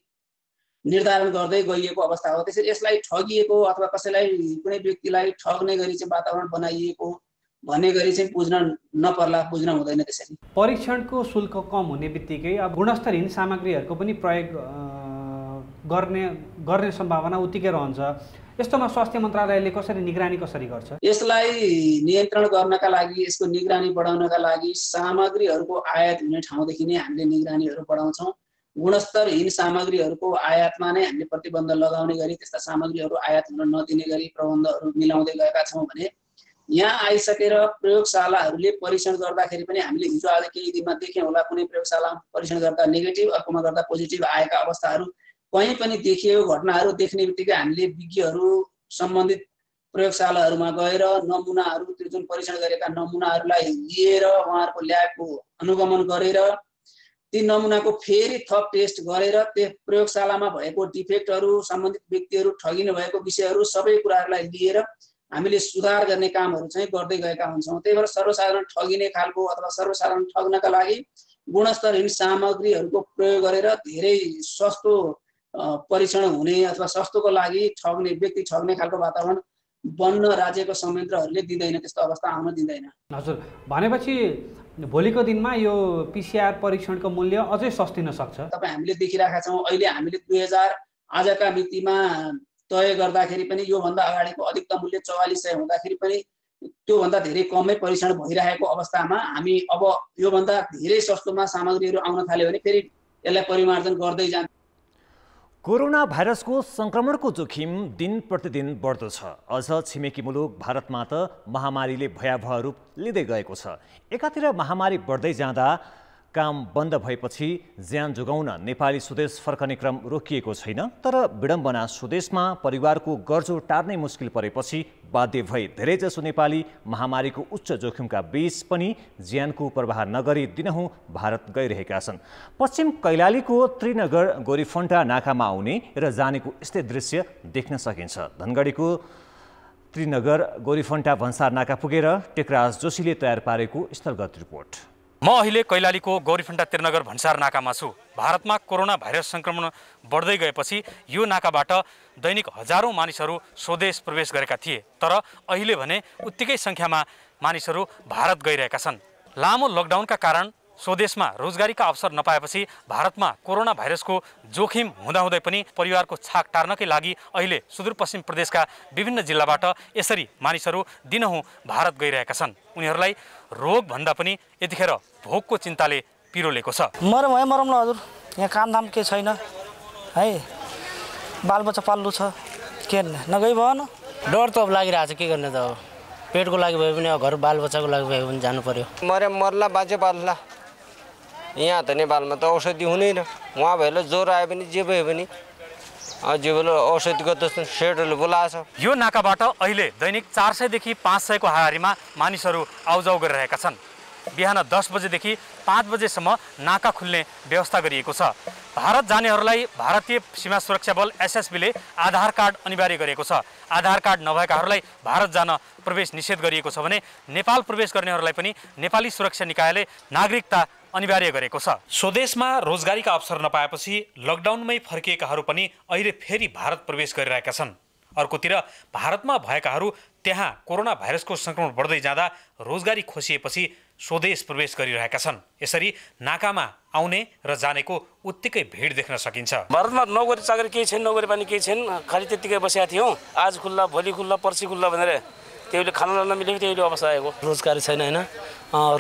निर्धारण गर्दै गइएको अवस्था हो। त्यसैले यसलाई ठगिएको अथवा कसैलाई कुनै व्यक्तिलाई ठग्ने गरी चाहिँ वातावरण बनाइएको भन्ने गरी चाहिँ बुझ्न नपर्ला, बुझ्न हुँदैन। त्यसरी परीक्षणको शुल्क कम हुने बित्तिकै अब गुणस्तरहीन सामग्रीहरूको पनि प्रयोग गर्ने सम्भावना उत्तिकै रहन्छ। यस्तोमा स्वास्थ्य मन्त्रालयले निगरानी कसरी गर्छ? यसलाई नियन्त्रण गर्नका लागि, यसको निगरानी बढाउनका लागि सामग्रीहरूको आयात हुने ठाउँदेखि नै हामीले निगरानीहरू बढाउँछौँ। गुणस्तरहीन सामग्रीहरूको आयातमा नै हामीले प्रतिबन्ध लगाउने गरी त्यस्ता सामग्रीहरू आयात हुन नदिने गरी प्रबन्धहरू मिलाउँदै गएका छौँ भने यहाँ आइसकेर प्रयोगशालाहरूले परीक्षण गर्दाखेरि पनि हामीले हिजो आज केही दिनमा देख्यौँ होला कुनै प्रयोगशालामा परीक्षण गर्दा नेगेटिभ अर्कोमा गर्दा पोजिटिभ आएका अवस्थाहरू कहीँ पनि देखिएको घटनाहरू देख्ने बित्तिकै हामीले विज्ञहरू सम्बन्धित प्रयोगशालाहरूमा गएर नमुनाहरू त्यो जुन परीक्षण गरेका नमुनाहरूलाई लिएर उहाँहरूको ल्याबको अनुगमन गरेर ती नमुनाको फेरि थप टेस्ट गरेर त्यो प्रयोगशालामा भएको डिफेक्टहरू सम्बन्धित व्यक्तिहरू ठगिनु भएको विषयहरू सबै कुराहरूलाई लिएर हामीले सुधार गर्ने कामहरू चाहिँ गर्दै गएका हुन्छौँ। त्यही भएर सर्वसाधारण ठगिने खालको अथवा सर्वसाधारण ठग्नका लागि गुणस्तरहीन सामग्रीहरूको प्रयोग गरेर धेरै सस्तो परीक्षण हुने अथवा सस्तोको लागि व्यक्ति ठग्ने खालको वातावरण बन्न राज्यको संयन्त्रहरूले दिँदैन, त्यस्तो अवस्था आउन दिँदैन। हजुर, भनेपछि भोलिको दिनमा यो पिसिआर परीक्षणको मूल्य अझै सस्तिन सक्छ? तपाईँ हामीले देखिरहेका छौँ अहिले हामीले 2000 आजका मितिमा तय गर्दाखेरि पनि योभन्दा अगाडिको अधिकतम मूल्य 4400 हुँदाखेरि पनि त्योभन्दा धेरै कमै परीक्षण भइरहेको अवस्थामा हामी अब योभन्दा धेरै सस्तोमा सामग्रीहरू आउन थाल्यो भने फेरि यसलाई परिमार्जन गर्दै जान्छ। कोरोना भाइरसको संक्रमणको जोखिम दिन प्रतिदिन बढ्दो छ। अझ छिमेकी मुलुक भारतमा त महामारीले भयावह रूप लिँदै गएको छ। एकातिर महामारी बढ्दै जाँदा काम बन्द भएपछि ज्यान जोगाउन नेपाली स्वदेश फर्कने क्रम रोकिएको छैन। तर विडम्बना स्वदेशमा परिवारको गर्जो टार्नै मुस्किल परेपछि बाध्य भई धेरैजसो नेपाली महामारीको उच्च जोखिमका बीच पनि ज्यानको प्रवाह नगरी दिनहुँ भारत गइरहेका छन्। पश्चिम कैलालीको त्रिनगर गोरीफन्टा नाकामा आउने र जानेको यस्तै दृश्य देख्न सकिन्छ। धनगढीको त्रिनगर गोरीफन्टा भन्सार नाका पुगेर टेकराज जोशीले तयार पारेको स्थलगत रिपोर्ट। म अहिले कैलालीको गौरीफन्टा त्रिनगर भन्सार नाकामा छु। भारतमा कोरोना भाइरस संक्रमण बढ्दै गएपछि यो नाकाबाट दैनिक हजारौं मानिसहरू स्वदेश प्रवेश गरेका थिए। तर अहिले भने उत्तिकै संख्यामा मानिसहरू भारत गइरहेका छन्। लामो लकडाउनका कारण स्वदेशमा रोजगारीका अवसर नपाएपछि भारतमा कोरोना भाइरसको जोखिम हुँदाहुँदै पनि परिवारको छाक टार्नकै लागि अहिले सुदूरपश्चिम प्रदेशका विभिन्न जिल्लाबाट यसरी मानिसहरू दिनहुँ भारत गइरहेका छन्। उनीहरूलाई रोग भन्दा पनि यतिखेर भोकको चिन्ताले पिरोलेको छ। मरौँ ल हजुर, यहाँ कामधाम के छैन है, बालबच्चा पाल्नु छ, के नगई भएन। डर त अब लागिरहेको छ, के गर्ने त अब पेटको लागि भए पनि घर बालबच्चाको लागि भए पनि जानु पर्यो। मर्ला बाजे पाल्ला, यहाँ त नेपालमा त औषधि हुँदैन। उहाँ भएर ज्वरो आयो भने जे भयो भने जे बेला औषधिको त सेटहरूले बोलाएको छ। यो नाकाबाट अहिले दैनिक 400 देखि 500 को हाराहारीमा मानिसहरू आउजाउ गरिरहेका छन्। बिहान 10 बजेदेखि 5 बजेसम्म नाका खुल्ने व्यवस्था गरिएको छ। भारत जानेहरूलाई भारतीय सीमा सुरक्षा बल एसएसबीले आधार कार्ड अनिवार्य गरेको छ। आधार कार्ड नभएकाहरूलाई भारत जान प्रवेश निषेध गरिएको छ भने नेपाल प्रवेश गर्नेहरूलाई पनि नेपाली सुरक्षा निकायले नागरिकता अनिवार्य गरेको छ। स्वदेशमा रोजगारीका अवसर नपाएपछि लकडाउनमै फर्किएकाहरू पनि अहिले फेरि भारत प्रवेश गरिरहेका छन्। अर्कोतिर भारतमा भएकाहरू त्यहाँ कोरोना भाइरसको संक्रमण बढ्दै जाँदा रोजगारी खोसिएपछि स्वदेश प्रवेश गरिरहेका छन्। यसरी नाकामा आउने र जानेको उत्तिकै भिड देख्न सकिन्छ। भारतमा नोकरी चाकरी केही छैन, नोकरी पानी केही छैन, खालि त्यतिकै बसेका थियौँ। आज खुल्ला, भोलि खुल्ला, पर्सि खुल्ला भनेर त्यसले खाना लान नमिलेको त्यसले अवस्था आएको। रोजगारी छैन हैन,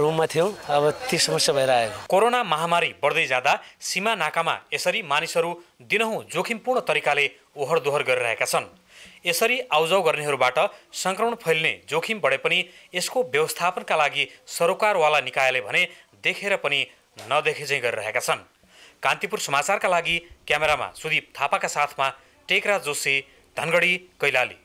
रुममा थियौँ, अब ती समस्या भएर आएको। कोरोना महामारी बढ्दै जाँदा सीमा नाकामा यसरी मानिसहरू दिनहुँ जोखिमपूर्ण तरिकाले ओहोर दोहोर गरिरहेका छन्। यसरी आउजाउ गर्नेहरूबाट संक्रमण फैलिने जोखिम बढे पनि यसको व्यवस्थापनका लागि सरोकारवाला निकायले भने देखेर पनि नदेखे चाहिँ गरिरहेका छन्। कान्तिपुर समाचारका लागि क्यामेरामा सुदीप थापाका साथमा टेकराज जोशी, धनगढी, कैलाली।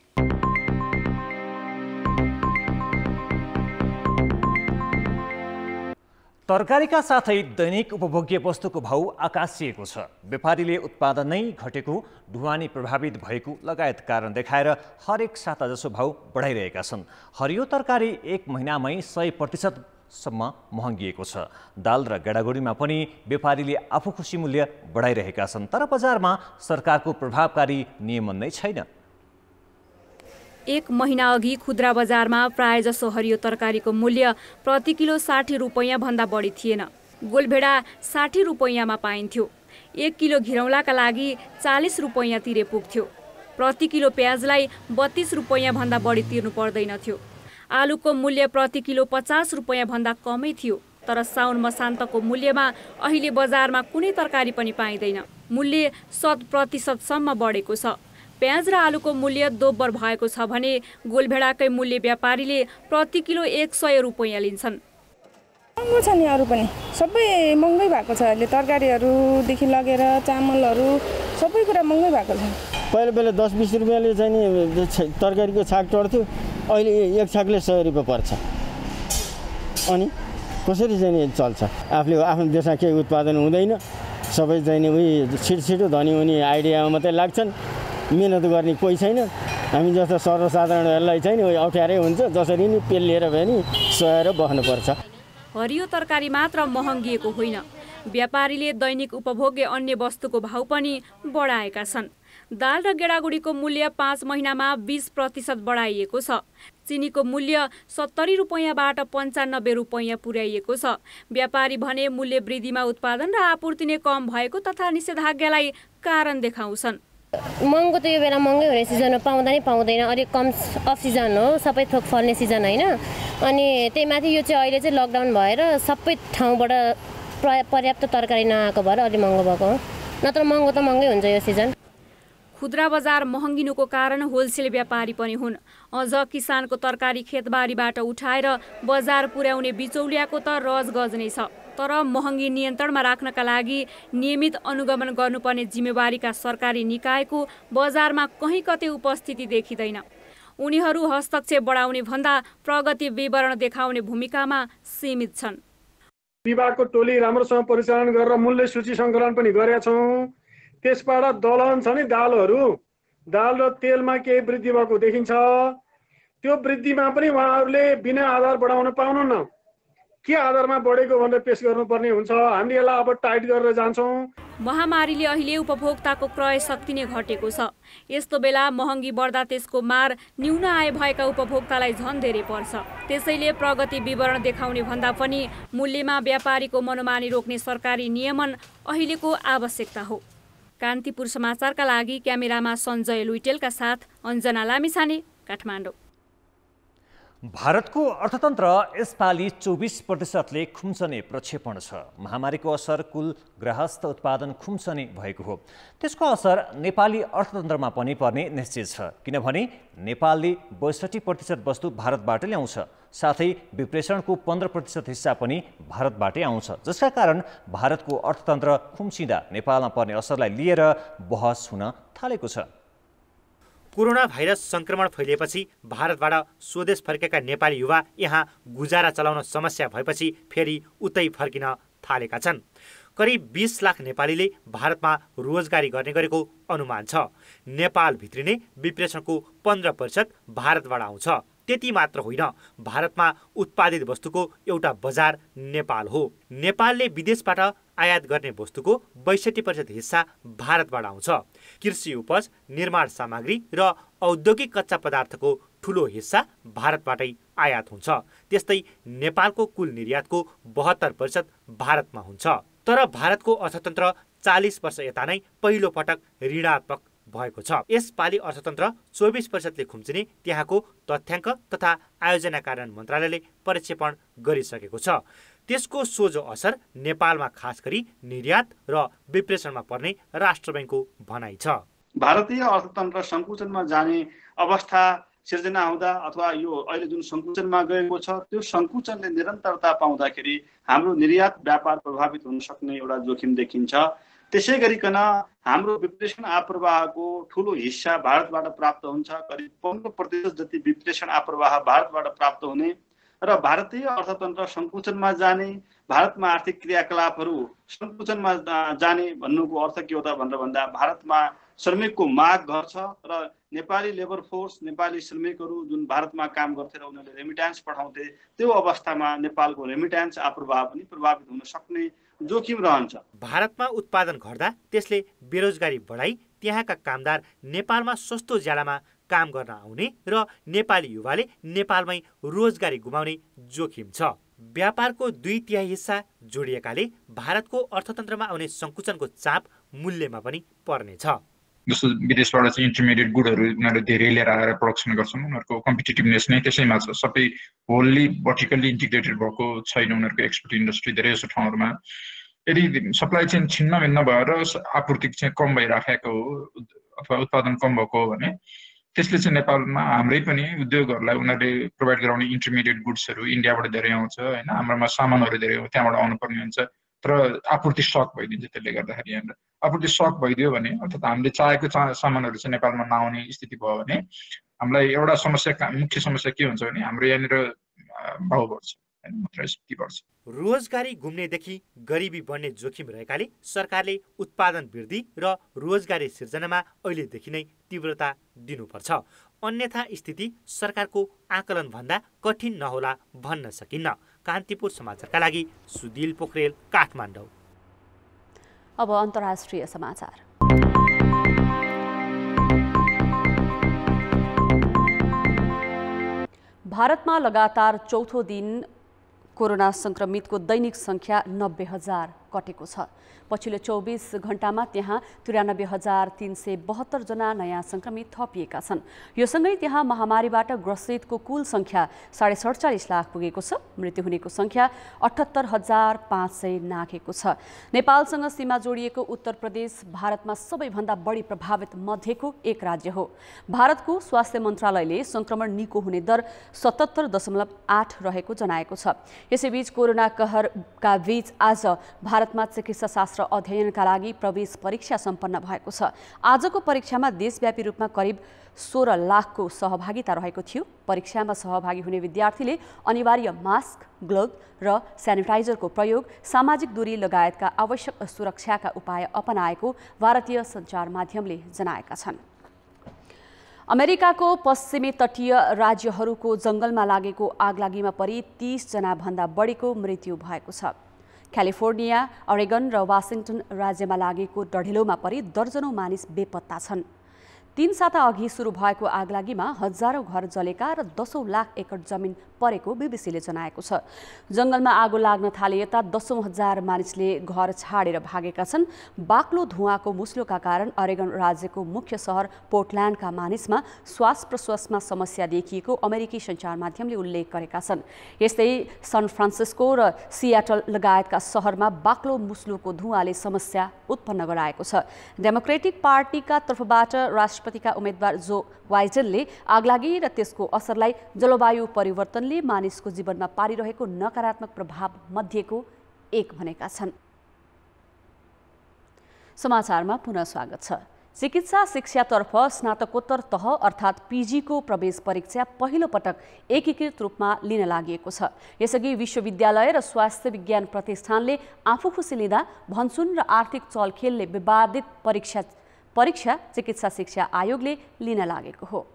तरकारीका साथै दैनिक उपभोग्य वस्तुको भाउ आकाशिएको छ। व्यापारीले उत्पादन नै घटेको, ढुवानी प्रभावित भएको लगायत कारण देखाएर हरेक साता जसो भाउ बढाइरहेका छन्। हरियो तरकारी एक महिनामै 100% सम्म महँगिएको छ। दाल र गेडागुडीमा पनि व्यापारीले आफू खुसी मूल्य बढाइरहेका छन्, तर बजारमा सरकारको प्रभावकारी नियमन नै छैन। एक महिना अघि खुद्रा बजारमा प्रायजसो हरियो तरकारीको मूल्य प्रति किलो 60 रुपैयाँ भन्दा बढी थिएन। गोलभेडा 60 रुपैयाँमा पाइन्थ्यो। 1 किलो घिरौँलाका लागि 40 रुपैयाँ तिरे पुग्थ्यो। प्रति किलो प्याजलाई 32 रुपैयाँ भन्दा बढी तिर्नु पर्दैनथ्यो। आलुको मूल्य प्रति किलो 50 रुपैयाँ भन्दा कमै थियो। तर साउन मसान्तको मूल्यमा अहिले बजारमा कुनै तरकारी पनि पाइँदैन। मूल्य 100% सम्म बढेको छ। प्याज र आलुको मूल्य दोब्बर भएको छ भने गोलभेडाकै मूल्य व्यापारीले प्रति किलो 100 रुपैयाँ लिन्छन्। महँगो छ नि, अरू पनि सबै महँगै भएको छ। अहिले तरकारीहरूदेखि लगेर चामलहरू सबै कुरा महँगै भएको छ। पहिला 10-20 रुपियाँले चाहिँ नि तरकारीको छाक टर्थ्यो, अहिले एक छाकले 100 रुपियाँ पर्छ। अनि कसरी चाहिँ नि चल्छ? आफूले आफ्नो देशमा केही उत्पादन हुँदैन, सबै चाहिँ नि उही छिटो धनी हुने आइडियामा मात्रै लाग्छन्। मेहनत गर्ने कोही छैन। हामी जस्तो सर्वसाधारणहरूलाई चाहिँ नि अप्ठ्यारै हुन्छ, जसरी नि पेल लिएर भए नि सहेर बस्नुपर्छ। हरियो तरकारी मात्र महँगिएको होइन, व्यापारीले दैनिक उपभोग्य अन्य वस्तुको भाउ पनि बढाएका छन्। दाल र गेडागुडीको मूल्य 5 महिनामा 20% बढाइएको छ। चिनीको मूल्य 70 रुपैयाँबाट 95 रुपैयाँ पुर्याइएको छ। व्यापारी भने मूल्य वृद्धिमा उत्पादन र आपूर्ति नै कम भएको तथा निषेधाज्ञालाई कारण देखाउँछन्। महँगो त यो बेला महँगै हुने सिजनमा पाउँदा नै पाउँदैन। अलिक कम अफ सिजन हो, सबै थोक फल्ने सिजन होइन। अनि त्यही माथि यो चाहिँ अहिले चाहिँ लकडाउन भएर सबै ठाउँबाट पर्याप्त तरकारी नआएको भएर अलि महँगो भएको हो। नत्र महँगो त महँगै हुन्छ यो सिजन। खुद्रा बजार महँगिनुको कारण होलसेल व्यापारी पनि हुन्। अझ किसानको तरकारी खेतबारीबाट उठाएर बजार पुर्याउने बिचौलियाको त रजगज नै छ। तर महँगी नियन्त्रणमा राख्नका लागि नियमित अनुगमन गर्नुपर्ने जिम्मेवारीका सरकारी निकायको बजारमा कहीँ कतै उपस्थिति देखिँदैन। उनीहरू हस्तक्षेप बढाउने भन्दा प्रगति विवरण देखाउने भूमिकामा सीमित छन्। विभागको टोली राम्रोसँग परिचालन गरेर मूल्य सूची सङ्कलन पनि गरेका छौँ। त्यसबाट दलहन छ नि दालहरू, दाल र तेलमा केही वृद्धि भएको देखिन्छ। त्यो वृद्धिमा पनि उहाँहरूले बिना आधार बढाउन पाउनुहुन्न। के आधारमा बढेको भनेर पेश गर्नुपर्ने हुन्छ। हामीले यसलाई अब टाइट गरेर जान्छौँ। महामारीले अहिले उपभोक्ताको क्रय शक्ति नै घटेको छ। यस्तो बेला महँगी बढ्दा त्यसको मार न्यून आय भएका उपभोक्तालाई झन् धेरै पर्छ। त्यसैले प्रगति विवरण देखाउने भन्दा पनि मूल्यमा व्यापारीको मनोमानी रोक्ने सरकारी नियमन अहिलेको आवश्यकता हो। कान्तिपुर समाचारका लागि क्यामेरामा सञ्जय लुइटेलका साथ अञ्जना लामिछाने, काठमाडौँ। भारतको अर्थतन्त्र यसपालि 24%ले खुम्चने प्रक्षेपण छ। महामारीको असर कुल गृहस्थ उत्पादन खुम्चने भएको हो। त्यसको असर नेपाली अर्थतन्त्रमा पनि पर्ने निश्चित छ, किनभने नेपालले 62% वस्तु भारतबाट ल्याउँछ, साथै विप्रेषणको 15% हिस्सा पनि भारतबाटै आउँछ, जसका कारण भारतको अर्थतन्त्र खुम्चिँदा नेपालमा पर्ने असरलाई लिएर बहस हुन थालेको छ। कोरोना भाइरस संक्रमण फैलिएपछि भारतबाट स्वदेश फर्केका नेपाली युवा यहाँ गुजारा चलाउन समस्या भएपछि फेरि उतै फर्किन थालेका छन्। करिब 20 लाख नेपालीले भारतमा रोजगारी गर्ने गरेको अनुमान छ। नेपाल भित्रिने विप्रेषणको 15% भारतबाट आउँछ। त्यति मात्र होइन, भारतमा उत्पादित वस्तुको एउटा बजार नेपाल हो। नेपालले विदेशबाट आयात गर्ने वस्तुको 62% हिस्सा भारतबाट आउँछ। कृषि उपज, निर्माण सामग्री र औद्योगिक कच्चा पदार्थको ठूलो हिस्सा भारतबाटै आयात हुन्छ। त्यस्तै नेपालको कुल निर्यातको 72% भारतमा हुन्छ। तर भारतको अर्थतन्त्र 40 वर्ष यता नै पहिलो पटक ऋणात्मक भएको छ। यसपालि अर्थतन्त्र 24%ले खुम्चिने त्यहाँको तथ्याङ्क तथा आयोजना कार्यान्वयन मन्त्रालयले प्रक्षेपण गरिसकेको छ। त्यसको सोझो असर नेपालमा खास गरी निर्यात र विप्रेषणमा पर्ने राष्ट्र बैंकको भनाइ छ। भारतीय अर्थतन्त्र सङ्कुचनमा जाने अवस्था सिर्जना हुँदा अथवा यो अहिले जुन सङ्कुचनमा गएको छ त्यो सङ्कुचनले निरन्तरता पाउँदाखेरि हाम्रो निर्यात व्यापार प्रभावित हुन सक्ने एउटा जोखिम देखिन्छ। त्यसै गरिकन हाम्रो विप्रेषण आप्रवाहको ठूलो हिस्सा भारतबाट प्राप्त हुन्छ। करिब 15% जति विप्रेषण आप्रवाह भारतबाट प्राप्त हुने र भारतीय अर्थतन्त्र सङ्कुचनमा जाने, भारतमा आर्थिक क्रियाकलापहरू सङ्कुचनमा जाने भन्नुको अर्थ के हो त भनेर भन्दा भारतमा श्रमिकको माग घट्छ र नेपाली लेबर फोर्स, नेपाली श्रमिकहरू जुन भारतमा काम गर्थे र उनीहरूले रेमिट्यान्स पठाउँथे, त्यो अवस्थामा नेपालको रेमिट्यान्स आप्रवाह पनि प्रभावित हुन सक्ने जोखिम रहन्छ। भारतमा उत्पादन घट्दा त्यसले बेरोजगारी बढाई त्यहाँका कामदार नेपालमा सस्तो ज्यालामा काम गर्न आउने र नेपाली युवाले नेपालमै रोजगारी गुमाउने जोखिम छ। व्यापारको 2/3 हिस्सा जोडिएकाले भारतको अर्थतन्त्रमा आउने सङ्कुचनको चाप मूल्यमा पनि पर्नेछ। जस्तो विदेशबाट चाहिँ इन्टरमिडिएट गुडहरू उनीहरूले धेरै लिएर आएर प्रडक्सन गर्छन्, उनीहरूको कम्पिटिटिभनेस नै त्यसैमा छ। सबै होल्ली भर्टिकल्ली इन्टिग्रेटेड भएको छैन उनीहरूको एक्सपोर्ट इन्डस्ट्री धेरै जस्तो ठाउँहरूमा। यदि सप्लाई चेन छिन्नभिन्न भएर आपूर्ति चाहिँ कम भइराखेको हो अथवा उत्पादन कम भएको हो भने त्यसले चाहिँ नेपालमा हाम्रै पनि उद्योगहरूलाई उनीहरूले प्रोभाइड गराउने इन्टरमिडिएट गुड्सहरू इन्डियाबाट धेरै आउँछ होइन, हाम्रोमा सामानहरू धेरै त्यहाँबाट आउनुपर्ने हुन्छ। तर आपूर्ति सक भइदिन्छ। त्यसले गर्दाखेरि यहाँनिर आपूर्ति सक भइदियो भने अर्थात् हामीले चाहेको सामानहरू चाहिँ नेपालमा नआउने स्थिति भयो भने हामीलाई एउटा समस्या, मुख्य समस्या के हुन्छ भने हाम्रो यहाँनिर भाउ बढ्छ, मुद्रास्फीति बढ्छ। रोजगारी गुम्नेदेखि गरिबी बढ्ने जोखिम रहेकाले सरकारले उत्पादन वृद्धि र रोजगारी सिर्जनामा अहिलेदेखि नै तीव्रता दिनुपर्छ। अन्यथा स्थिति सरकारको आकलन भन्दा कठिन नहोला भन्न सकिन्न। कान्तिपुर समाचारका लागि सुदिल पोखरेल, काठमाडौँ। अब अन्तर्राष्ट्रिय समाचार। भारतमा लगातार चौथो दिन कोरोना संक्रमितको दैनिक संख्या 90,000 कटेको छ। पछिल्लो 24 घण्टामा त्यहाँ 93,372 जना नयाँ संक्रमित थपिएका छन्। यो सँगै त्यहाँ महामारीबाट ग्रसितको कुल संख्या 47.5 लाख पुगेको छ। मृत्यु हुनेको संख्या 78,500 नाघेको छ। नेपालसँग सीमा जोडिएको उत्तर प्रदेश भारतमा सबैभन्दा बढी प्रभावित मध्येको एक राज्य हो। भारतको स्वास्थ्य मन्त्रालयले संक्रमण निको हुने दर 77.8 रहेको जनाएको छ। यसैबीच कोरोना कहरका बीच आज भारतमा चिकित्सा शास्त्र अध्ययनका लागि प्रवेश परीक्षा सम्पन्न भएको छ। आजको परीक्षामा देशव्यापी रूपमा करिब 16 लाखको सहभागिता रहेको थियो। परीक्षामा सहभागी हुने विद्यार्थीले अनिवार्य मास्क, ग्लोभ र सेनिटाइजरको प्रयोग, सामाजिक दूरी लगायतका आवश्यक सुरक्षाका उपाय अपनाएको भारतीय सञ्चार माध्यमले जनाएका छन्। अमेरिकाको पश्चिमी तटीय राज्यहरूको जंगलमा लागेको आगलागीमा परि 30 जना भन्दा बढीको मृत्यु भएको छ। क्यालिफोर्निया, अरेगन र वाशिंगटन राज्यमा लागेको डढेलोमा परि दर्जनौं मानिस बेपत्ता छन्। 3 साता अघि सुरु भएको आगलागीमा हजारौं घर जलेका र 10 लाख एकड जमिन परेको बीबीसीले जनाएको छ। जंगलमा आगो लाग्न थाले यता 10,000 मानिसले घर छाडेर भागेका छन्। बाक्लो धुवाँको मुस्लोका कारण अरेगन राज्यको मुख्य सहर पोर्टल्यान्डका मानिसमा श्वास प्रश्वासमा समस्या देखिएको अमेरिकी सञ्चार माध्यमले उल्लेख गरेका छन्। यस्तै सान फ्रान्सिस्को र सियाटल लगायतका सहरमा बाक्लो मुस्लोको धुवाँले समस्या उत्पन्न गराएको छ। डेमोक्रेटिक पार्टीका तर्फबाट राष्ट्रपतिका उम्मेद्वार जो बाइडेनले आगलागी र त्यसको असरलाई जलवायु परिवर्तनले मानिसको जीवनमा पारिरहेको नकारात्मक प्रभाव मध्येको एक भनेका छन्। समाचारमा पुनः स्वागत छ। चिकित्सा शिक्षातर्फ स्नातकोत्तर तह अर्थात् पिजीको प्रवेश परीक्षा पहिलो पटक एकीकृत रूपमा लिन लागि छ। यसअघि विश्वविद्यालय र स्वास्थ्य विज्ञान प्रतिष्ठानले आफू खुसी लिँदा भन्छुन र आर्थिक चलखेलले विवादित परीक्षा चिकित्सा शिक्षा आयोगले लिन लागेको हो।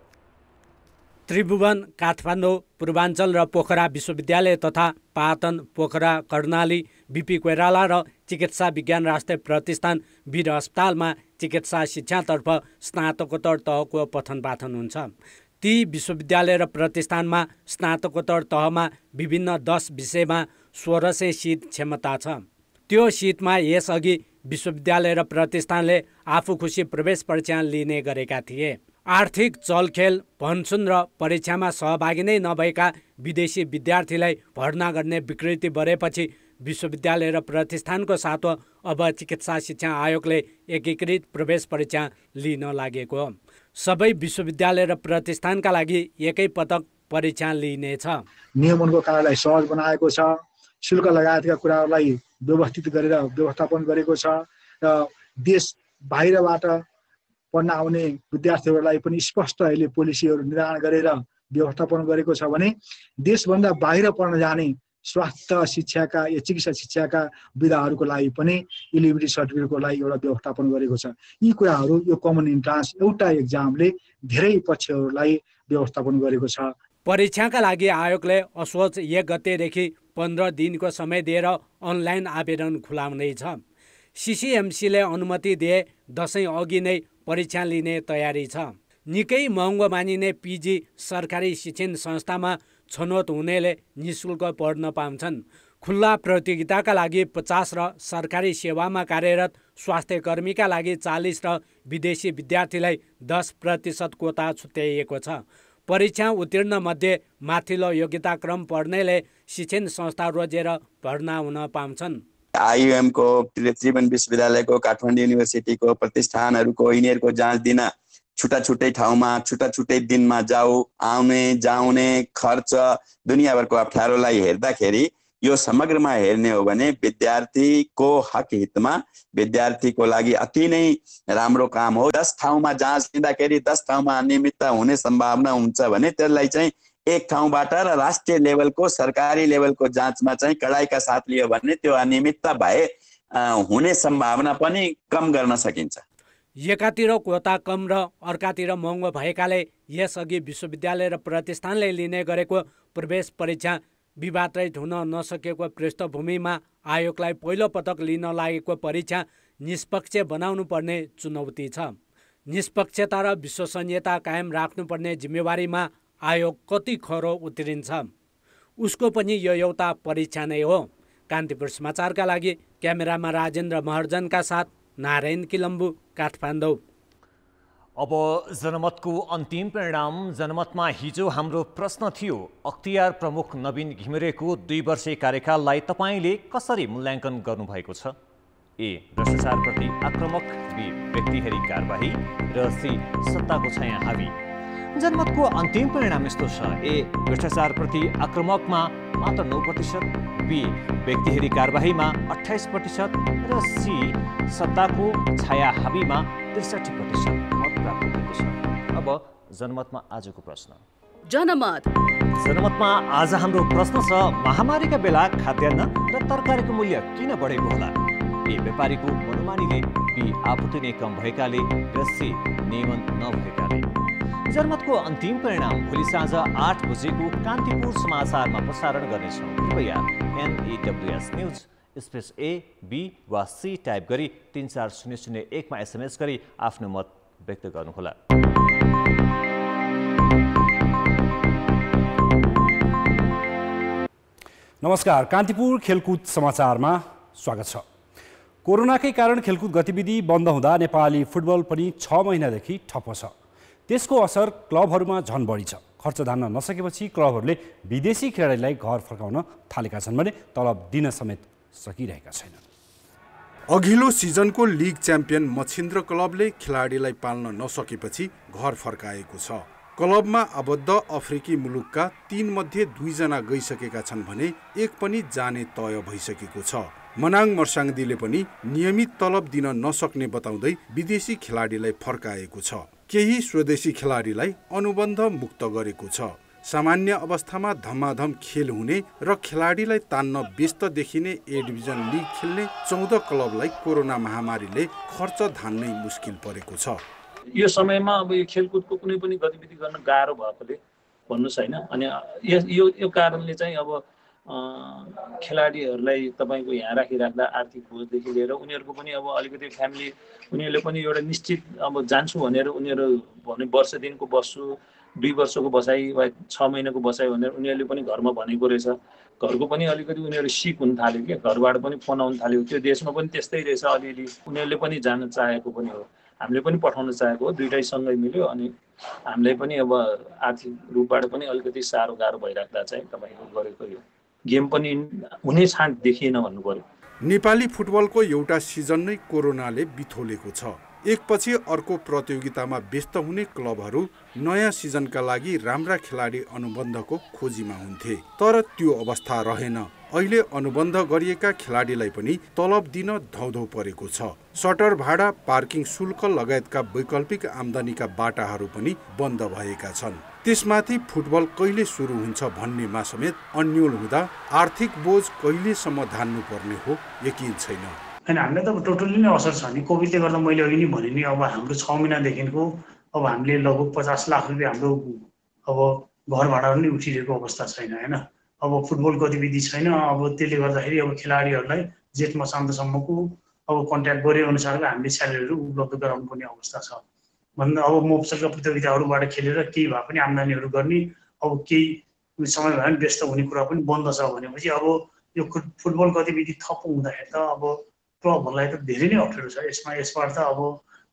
त्रिभुवन, काठमाडौँ, पूर्वाञ्चल र पोखरा विश्वविद्यालय तथा पाटन, पोखरा, कर्णाली, बीपी कोइराला र चिकित्सा विज्ञान राष्ट्रिय प्रतिष्ठान वीर अस्पतालमा चिकित्सा शिक्षातर्फ स्नातकोत्तर तहको पठन पाठन हुन्छ। ती विश्वविद्यालय र प्रतिष्ठानमा स्नातकोत्तर तहमा विभिन्न 10 विषयमा 1600 सिट क्षमता छ। त्यो सिटमा यसअघि विश्वविद्यालय र प्रतिष्ठानले आफू खुसी प्रवेश परीक्षा लिने गरेका थिए। आर्थिक चलखेल, भन्छुन र परीक्षामा सहभागी नै नभएका विदेशी विद्यार्थीलाई भर्ना गर्ने विकृति बढेपछि विश्वविद्यालय र प्रतिष्ठानको साथमा अब चिकित्सा शिक्षा आयोगले एकीकृत प्रवेश परीक्षा लिन लागेको हो। सबै विश्वविद्यालय र प्रतिष्ठानका लागि एकै पटक परीक्षा लिनेछ। नियमनको कार्यलाई सहज बनाएको छ, शुल्क लगायतका कुराहरूलाई व्यवस्थित गरेर व्यवस्थापन गरेको छ र देश बाहिरबाट पढ्न आउने विद्यार्थीहरूलाई पनि स्पष्ट अहिले पोलिसीहरू निर्धारण गरेर व्यवस्थापन गरेको छ भने देशभन्दा बाहिर पढ्न जाने स्वास्थ्य शिक्षाका या चिकित्सा शिक्षाका विधाहरूको लागि पनि एलिजिबिलिटी सर्टिफिकेटको लागि एउटा व्यवस्थापन गरेको छ। यी कुराहरू यो कमन इन्ट्रान्स एउटा एक्जामले धेरै पक्षहरूलाई व्यवस्थापन गरेको छ। परीक्षाका लागि आयोगले असोज 1 गतेदेखि 15 दिनको समय दिएर अनलाइन आवेदन खुलाउनेछ। सिसिएमसीले अनुमति दिए दशैं अघि नै परीक्षा लिने तयारी छ। निकै महँगो मानिने पिजी सरकारी शिक्षण संस्थामा छनौट हुनेले निःशुल्क पढ्न पाउँछन्। खुल्ला प्रतियोगिताका लागि 50 र सरकारी सेवामा कार्यरत स्वास्थ्य कर्मीका लागि 40 र विदेशी विद्यार्थीलाई 10% कोटा छुट्याइएको छ। परीक्षा उत्तीर्ण मध्ये माथिल्लो योग्यताक्रम पढ्नेले शिक्षण संस्था रोजेर भर्ना हुन पाउँछन्। आइयुएम को, त्रिभुवन विश्वविद्यालयको, काठमाडौँ युनिभर्सिटीको प्रतिष्ठानहरूको यिनीहरूको जाँच दिन छुट्टै ठाउँमा छुट्टै दिनमा आउने जाउने खर्च दुनियाँभरको अप्ठ्यारोलाई हेर्दाखेरि यो समग्रमा हेर्ने हो भने विद्यार्थीको हक हितमा विद्यार्थीको लागि अति नै राम्रो काम हो। 10 ठाउँमा जाँच लिँदाखेरि 10 ठाउँमा अनियमितता हुने सम्भावना हुन्छ भने त्यसलाई चाहिँ एक ठाउँबाट र राष्ट्रिय लेभलको सरकारी लेभलको जाँचमा चाहिँ कडाइका साथ लियो भने त्यो अनियमितता भए हुने सम्भावना पनि कम गर्न सकिन्छ। एकातिर कोटा कम र अर्कातिर महँगो भएकाले यसअघि विश्वविद्यालय र प्रतिष्ठानले लिने गरेको प्रवेश परीक्षा विवादरहित हुन नसकेको पृष्ठभूमिमा आयोगलाई पहिलो पटक लिन लागेको परीक्षा निष्पक्ष बनाउनु पर्ने चुनौती छ। निष्पक्षता र विश्वसनीयता कायम राख्नुपर्ने जिम्मेवारीमा आयोग कति खरो उत्रिन्छ उसको पनि यो एउटा परीक्षा नै हो। कान्तिपुर समाचारका लागि क्यामेरामा राजेन्द्र महर्जनका साथ नारायण किलम्बु, काठमाडौँ। अब जनमतको अन्तिम परिणाम। जनमतमा हिजो हाम्रो प्रश्न थियो, अख्तियार प्रमुख नवीन घिमिरेको 2 वर्षे कार्यकाललाई तपाईले कसरी मूल्याङ्कन गर्नुभएको छ? ए. भ्रष्टाचारप्रति आक्रामक, बी. व्यक्ति हेरी कारबाही र सी. सत्ताको छाया हावी। जनमतको अन्तिम परिणाम यस्तो छ, ए. भ्रष्टाचारप्रति आक्रामकमा मात्र 9%, बी. व्यक्ति हेरी कारबाहीमा 28% र सी. सत्ताको छाया हावीमा 63% मत प्राप्त भएको छ। अब जनमतमा आजको प्रश्न। जनमतमा आज हाम्रो प्रश्न छ, महामारीका बेला खाद्यान्न र तरकारीको मूल्य किन बढेको होला? ए. व्यापारीको मनोमानीले, बी. आपूर्ति नै कम भएकाले र सी. नियमन नभएकाले। जनमतको अन्तिम परिणाम भोलि साँझ 8 बजेको कान्तिपुर समाचारमा प्रसारण गर्नेछौँ। कृपया NEWS news space A, B वा C टाइप गरी 34001 मा SMS गरी आफ्नो मत व्यक्त गर्नुहोला। नमस्कार, कान्तिपुर खेलकुद समाचारमा स्वागत छ। कोरोनाकै कारण खेलकुद गतिविधि बन्द हुँदा नेपाली फुटबल पनि 6 महिनादेखि ठप्प छ। त्यसको असर क्लबहरूमा झन बढी छ। खर्च धान्न नसकेपछि क्लबहरूले विदेशी खेलाडीलाई घर फर्काउन थालेका छन् भने तलब दिन समेत सकिरहेका छैनन्। अघिल्लो सिजनको लिग च्याम्पियन मछिन्द्र क्लबले खेलाडीलाई पाल्न नसकेपछि घर फर्काएको छ। क्लबमा आबद्ध अफ्रिकी मुलुकका 3 मध्ये 2 जना गइसकेका छन् भने 1 पनि जाने तय भइसकेको छ। मनाङ मर्साङदीले पनि नियमित तलब दिन नसक्ने बताउँदै विदेशी खेलाडीलाई फर्काएको छ। केही स्वदेशी खेलाडीलाई अनुबन्ध मुक्त गरेको छ। सामान्य अवस्थामा धमाधम खेल हुने र खेलाडीलाई तान्न व्यस्त देखिने ए डिभिजन लिग खेल्ने 14 क्लबलाई कोरोना महामारीले खर्च धान्नै मुस्किल परेको छ। यो समयमा अब यो खेलकुदको कुनै पनि गतिविधि गर्न गाह्रो भएकोले भन्नुहोस् हैन, अनि यो कारणले चाहिँ अब खेलाडीहरूलाई तपाईँको यहाँ राखिराख्दा आर्थिक बोझदेखि लिएर उनीहरूको पनि अब अलिकति फ्यामिली उनीहरूले पनि एउटा निश्चित अब जान्छु भनेर उनीहरू भने वर्ष दिनको बस्छु 2 वर्षको बसाइ वा 6 महिनाको बसाइ भनेर उनीहरूले पनि घरमा भनेको रहेछ। घरको पनि अलिकति उनीहरू सिक हुन थाल्यो कि घरबाट पनि फोन आउन थाल्यो। त्यो देशमा पनि त्यस्तै रहेछ अलिअलि उनीहरूले पनि जान चाहेको पनि हो, हामीले पनि पठाउन चाहेको हो, दुईटै सँगै मिल्यो। अनि हामीलाई पनि अब आर्थिक रूपबाट पनि अलिकति गाह्रो भइराख्दा चाहिँ तपाईँको गरेको यो गेम पनि हुने छाँट देखिएन भन्नु पर्यो। नेपाली फुटबलको एउटा सिजन नै कोरोनाले बिथोलेको छ। एकपछि अर्को प्रतियोगितामा व्यस्त हुने क्लबहरू नयाँ सिजनका लागि राम्रा खेलाडी अनुबन्धको खोजीमा हुन्थे, तर त्यो अवस्था रहेन। अहिले अनुबन्ध गरिएका खेलाडीलाई पनि तलब दिन धौधौ परेको छ। सटर भाडा, पार्किङ शुल्क लगायतका वैकल्पिक आम्दानीका बाटाहरू पनि बन्द भएका छन्। त्यसमाथि फुटबल कहिले सुरु हुन्छ भन्नेमा समेत अन्यल हुँदा आर्थिक बोझ कहिलेसम्म धान्नु पर्ने हो यकिन छैन। होइन, हामीलाई त टोटल्ली नै असर छ नि। कोभिडले गर्दा मैले अहिले नि भने नि अब हाम्रो 6 महिनादेखिको अब हामीले लगभग 50 लाख रुपियाँ हाम्रो अब घर भाडाहरू नै उठिरहेको अवस्था छैन होइन। अब फुटबल गतिविधि छैन। अब त्यसले गर्दाखेरि अब खेलाडीहरूलाई जेठ मसान्तसम्मको अब कन्ट्याक्ट गरे अनुसारको हामीले स्यालेरीहरू उपलब्ध गराउनु पर्ने अवस्था छ। भन्दा अब मौसमका प्रतियोगिताहरूबाट खेलेर केही भए पनि आम्दानीहरू गर्ने, अब केही समय भए पनि व्यस्त हुने कुरा पनि बन्द छ भनेपछि अब यो फुटबल गतिविधि थप हुँदाखेरि त अब क्लबहरूलाई त धेरै नै अप्ठ्यारो छ। यसबाट त अब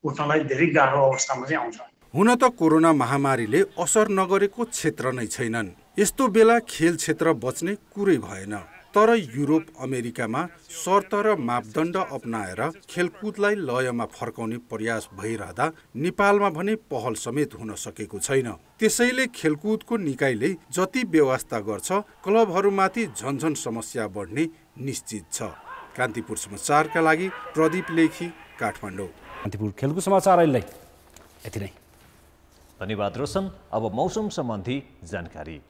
उठ्नलाई धेरै गाह्रो अवस्थामा चाहिँ आउँछ। हुन त कोरोना महामारीले असर नगरेको क्षेत्र नै छैनन्। यस्तो बेला खेल क्षेत्र बच्ने कुरै भएन। तर युरोप अमेरिकामा शर्त र मापदण्ड अपनाएर खेलकुदलाई लयमा फर्काउने प्रयास भइरहँदा नेपालमा भने पहल समेत हुन सकेको छैन। त्यसैले खेलकुदको निकायले जति व्यवस्था गर्छ क्लबहरूमाथि झन्झन समस्या बढ्ने निश्चित छ। कान्तिपुर समाचारका लागि प्रदीप लेखी, काठमाडौँ। कान्तिपुर खेलकुद समाचार अहिले यति नै। धन्यवाद रोशन। अब मौसम सम्बन्धी जानकारी।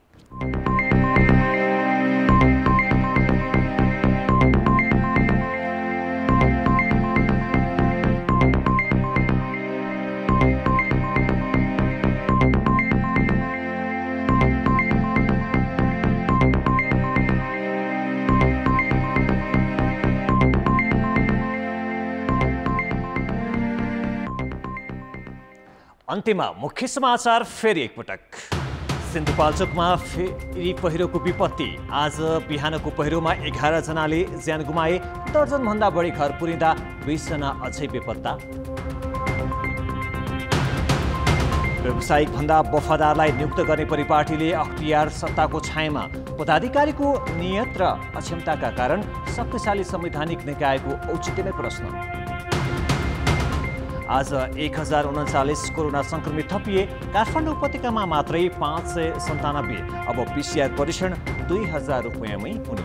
अन्त्यमा मुख्य समाचार फेरि एकपटक। सिन्धुपाल्चोकमा फेरि पहिरोको विपत्ति। आज बिहानको पहिरोमा 11 जनाले ज्यान गुमाए। दर्जनभन्दा बढी घर पुरिँदा 20 जना अझै बेपत्ता। व्यावसायिक भन्दा वफादारलाई नियुक्त गर्ने परिपाटीले अख्तियार सत्ताको छायामा। पदाधिकारीको नियत र अक्षमताका कारण शक्तिशाली संवैधानिक निकायको औचित्यमै प्रश्न। आज 1039 कोरोना संक्रमित थपिए। काठमाडौँ उपत्यकामा मात्रै 597। अब PCR परीक्षण 2000 रुपैयाँमै हुने।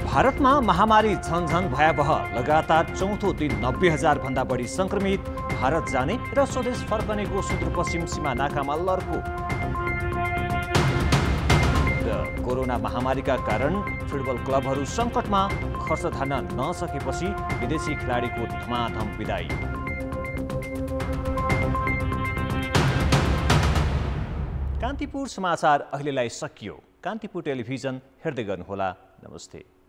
भारतमा महामारी झनझन भयावह। लगातार चौथो दिन 90,000 भन्दा बढी संक्रमित। भारत जाने र स्वदेश फर्कनेको सुदूरपश्चिम सीमा नाकामा लर्को। कोरोना महामारीका कारण फुटबल क्लबहरू सङ्कटमा। खर्च धान्न नसकेपछि विदेशी खेलाडीको धमाधम बिदाई। कान्तिपुर समाचार अहिलेलाई सकियो। कान्तिपुर टेलिभिजन हेर्दै गर्नुहोला। नमस्ते।